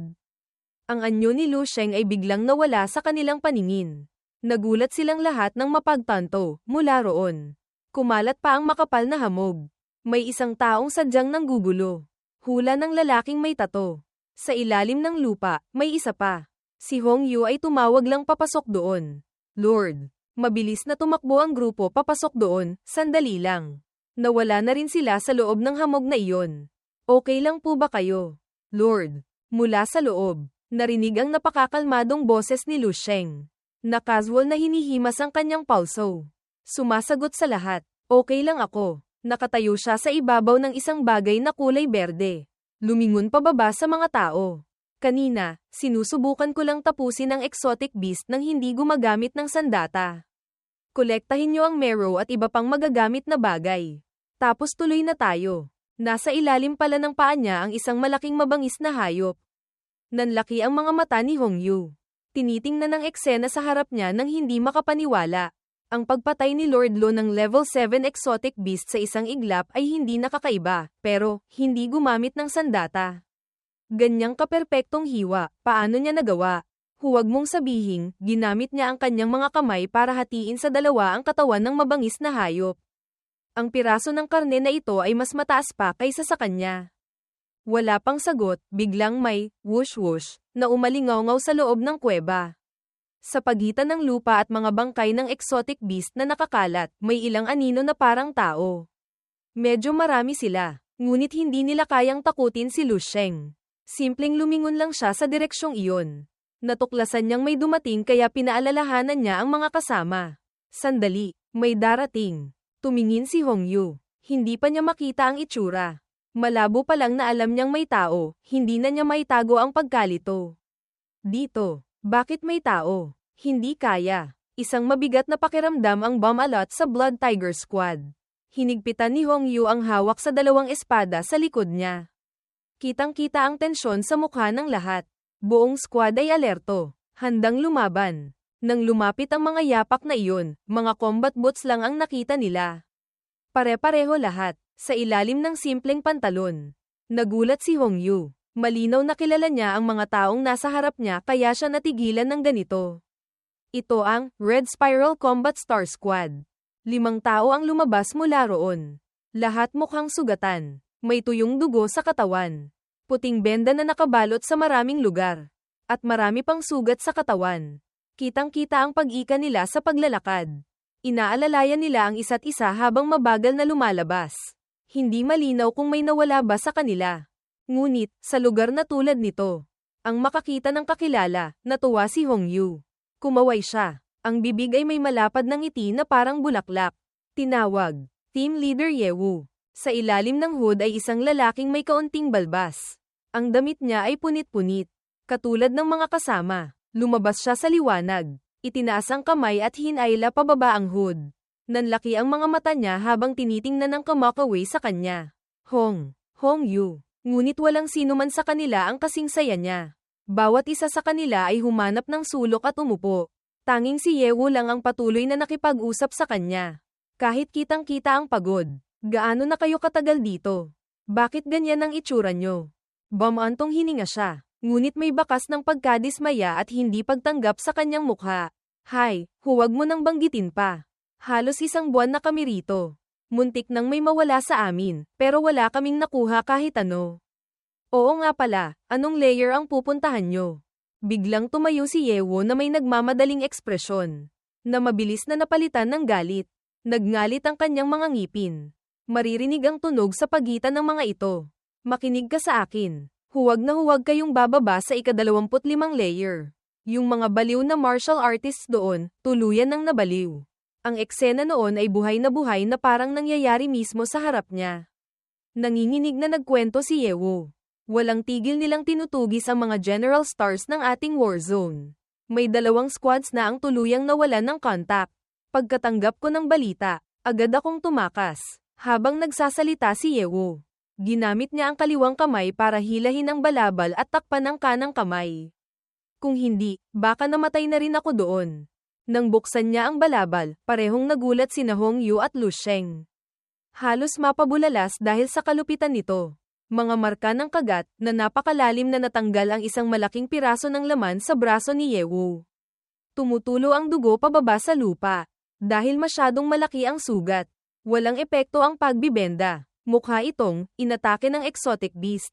Ang anyo ni Lu Sheng ay biglang nawala sa kanilang paningin. Nagulat silang lahat ng mapagtanto, mula roon. Kumalat pa ang makapal na hamog. May isang taong sadyang nanggugulo. Hula ng lalaking may tato. Sa ilalim ng lupa, may isa pa. Si Hongyu ay tumawag lang papasok doon. Lord, mabilis na tumakbo ang grupo papasok doon, sandali lang. Nawala na rin sila sa loob ng hamog na iyon. Okay lang po ba kayo? Lord, mula sa loob, narinig ang napakakalmadong boses ni Lu Sheng. Na casual na hinihimas ang kanyang pulso. Sumasagot sa lahat, okay lang ako. Nakatayo siya sa ibabaw ng isang bagay na kulay berde. Lumingon pababa sa mga tao. Kanina, sinusubukan ko lang tapusin ang exotic beast nang hindi gumagamit ng sandata. Kolektahin niyo ang marrow at iba pang magagamit na bagay. Tapos tuloy na tayo. Nasa ilalim pala ng paa niya ang isang malaking mabangis na hayop. Nanlaki ang mga mata ni Hongyu. Tinitingnan ang eksena sa harap niya nang hindi makapaniwala. Ang pagpatay ni Lord Lu ng level 7 exotic beast sa isang iglap ay hindi nakakaiba, pero hindi gumamit ng sandata. Ganyang kaperpektong hiwa, paano niya nagawa? Huwag mong sabihin, ginamit niya ang kanyang mga kamay para hatiin sa dalawa ang katawan ng mabangis na hayop. Ang piraso ng karne na ito ay mas mataas pa kaysa sa kanya. Wala pang sagot, biglang may whoosh-whoosh na umalingaw sa loob ng kuweba. Sa pagitan ng lupa at mga bangkay ng exotic beast na nakakalat, may ilang anino na parang tao. Medyo marami sila, ngunit hindi nila kayang takutin si Lu Sheng. Simpleng lumingon lang siya sa direksyong iyon. Natuklasan niyang may dumating kaya pinaalalahanan niya ang mga kasama. Sandali, may darating. Tumingin si Hongyu. Hindi pa niya makita ang itsura. Malabo pa lang na alam niyang may tao, hindi na niya maitago ang pagkalito. Dito. Bakit may tao? Hindi kaya. Isang mabigat na pakiramdam ang bumalot sa Blood Tiger Squad. Hinigpitan ni Hongyu ang hawak sa dalawang espada sa likod niya. Kitang-kita ang tensyon sa mukha ng lahat. Buong squad ay alerto, handang lumaban. Nang lumapit ang mga yapak na iyon, mga combat boots lang ang nakita nila. Pare-pareho lahat, sa ilalim ng simpleng pantalon. Nagulat si Hongyu. Malinaw na kilala niya ang mga taong nasa harap niya kaya siya natigilan ng ganito. Ito ang Red Spiral Combat Star Squad. 5 tao ang lumabas mula roon. Lahat mukhang sugatan. May tuyong dugo sa katawan. Puting benda na nakabalot sa maraming lugar. At marami pang sugat sa katawan. Kitang-kita ang pag-ika nila sa paglalakad. Inaalalayan nila ang isa't isa habang mabagal na lumalabas. Hindi malinaw kung may nawala ba sa kanila. Ngunit, sa lugar na tulad nito, ang makakita ng kakilala, natuwa si Hongyu. Kumaway siya. Ang bibig ay may malapad ng ngiti na parang bulaklak. Tinawag. Team Leader Yewu. Sa ilalim ng hood ay isang lalaking may kaunting balbas. Ang damit niya ay punit-punit. Katulad ng mga kasama. Lumabas siya sa liwanag. Itinaas ang kamay at hinayla pababa ang hood. Nanlaki ang mga mata niya habang tinitingnan ng kamakaway sa kanya. Hongyu. Ngunit walang sino man sa kanila ang kasing saya niya. Bawat isa sa kanila ay humanap ng sulok at umupo. Tanging si Yewu lang ang patuloy na nakipag-usap sa kanya. Kahit kitang-kita ang pagod. Gaano na kayo katagal dito? Bakit ganyan ang itsura nyo? Bamantong hininga siya. Ngunit may bakas ng pagkadismaya at hindi pagtanggap sa kanyang mukha. Hay, huwag mo nang banggitin pa. Halos 1 buwan na kami rito. Muntik nang may mawala sa amin, pero wala kaming nakuha kahit ano. Oo nga pala, anong layer ang pupuntahan nyo? Biglang tumayo si Yewo na may nagmamadaling ekspresyon. Na mabilis na napalitan ng galit. Nagngalit ang kanyang mga ngipin. Maririnig ang tunog sa pagitan ng mga ito. Makinig ka sa akin. Huwag na huwag kayong bababa sa ika-25 layer. Yung mga baliw na martial artists doon, tuluyan ng nabaliw. Ang eksena noon ay buhay na parang nangyayari mismo sa harap niya. Nanginginig na nagkwento si Yewo. Walang tigil nilang tinutugis ang mga general stars ng ating war zone. May 2 squads na ang tuluyang nawalan ng contact. Pagkatanggap ko ng balita, agad akong tumakas. Habang nagsasalita si Yewo, ginamit niya ang kaliwang kamay para hilahin ang balabal at takpan ang kanang kamay. Kung hindi, baka namatay na rin ako doon. Nang buksan niya ang balabal, parehong nagulat sina Hongyu at Lu Sheng. Halos mapabulalas dahil sa kalupitan nito. Mga marka ng kagat na napakalalim na natanggal ang isang malaking piraso ng laman sa braso ni Yewu. Tumutulo ang dugo pababa sa lupa. Dahil masyadong malaki ang sugat. Walang epekto ang pagbibenda. Mukha itong inatake ng exotic beast.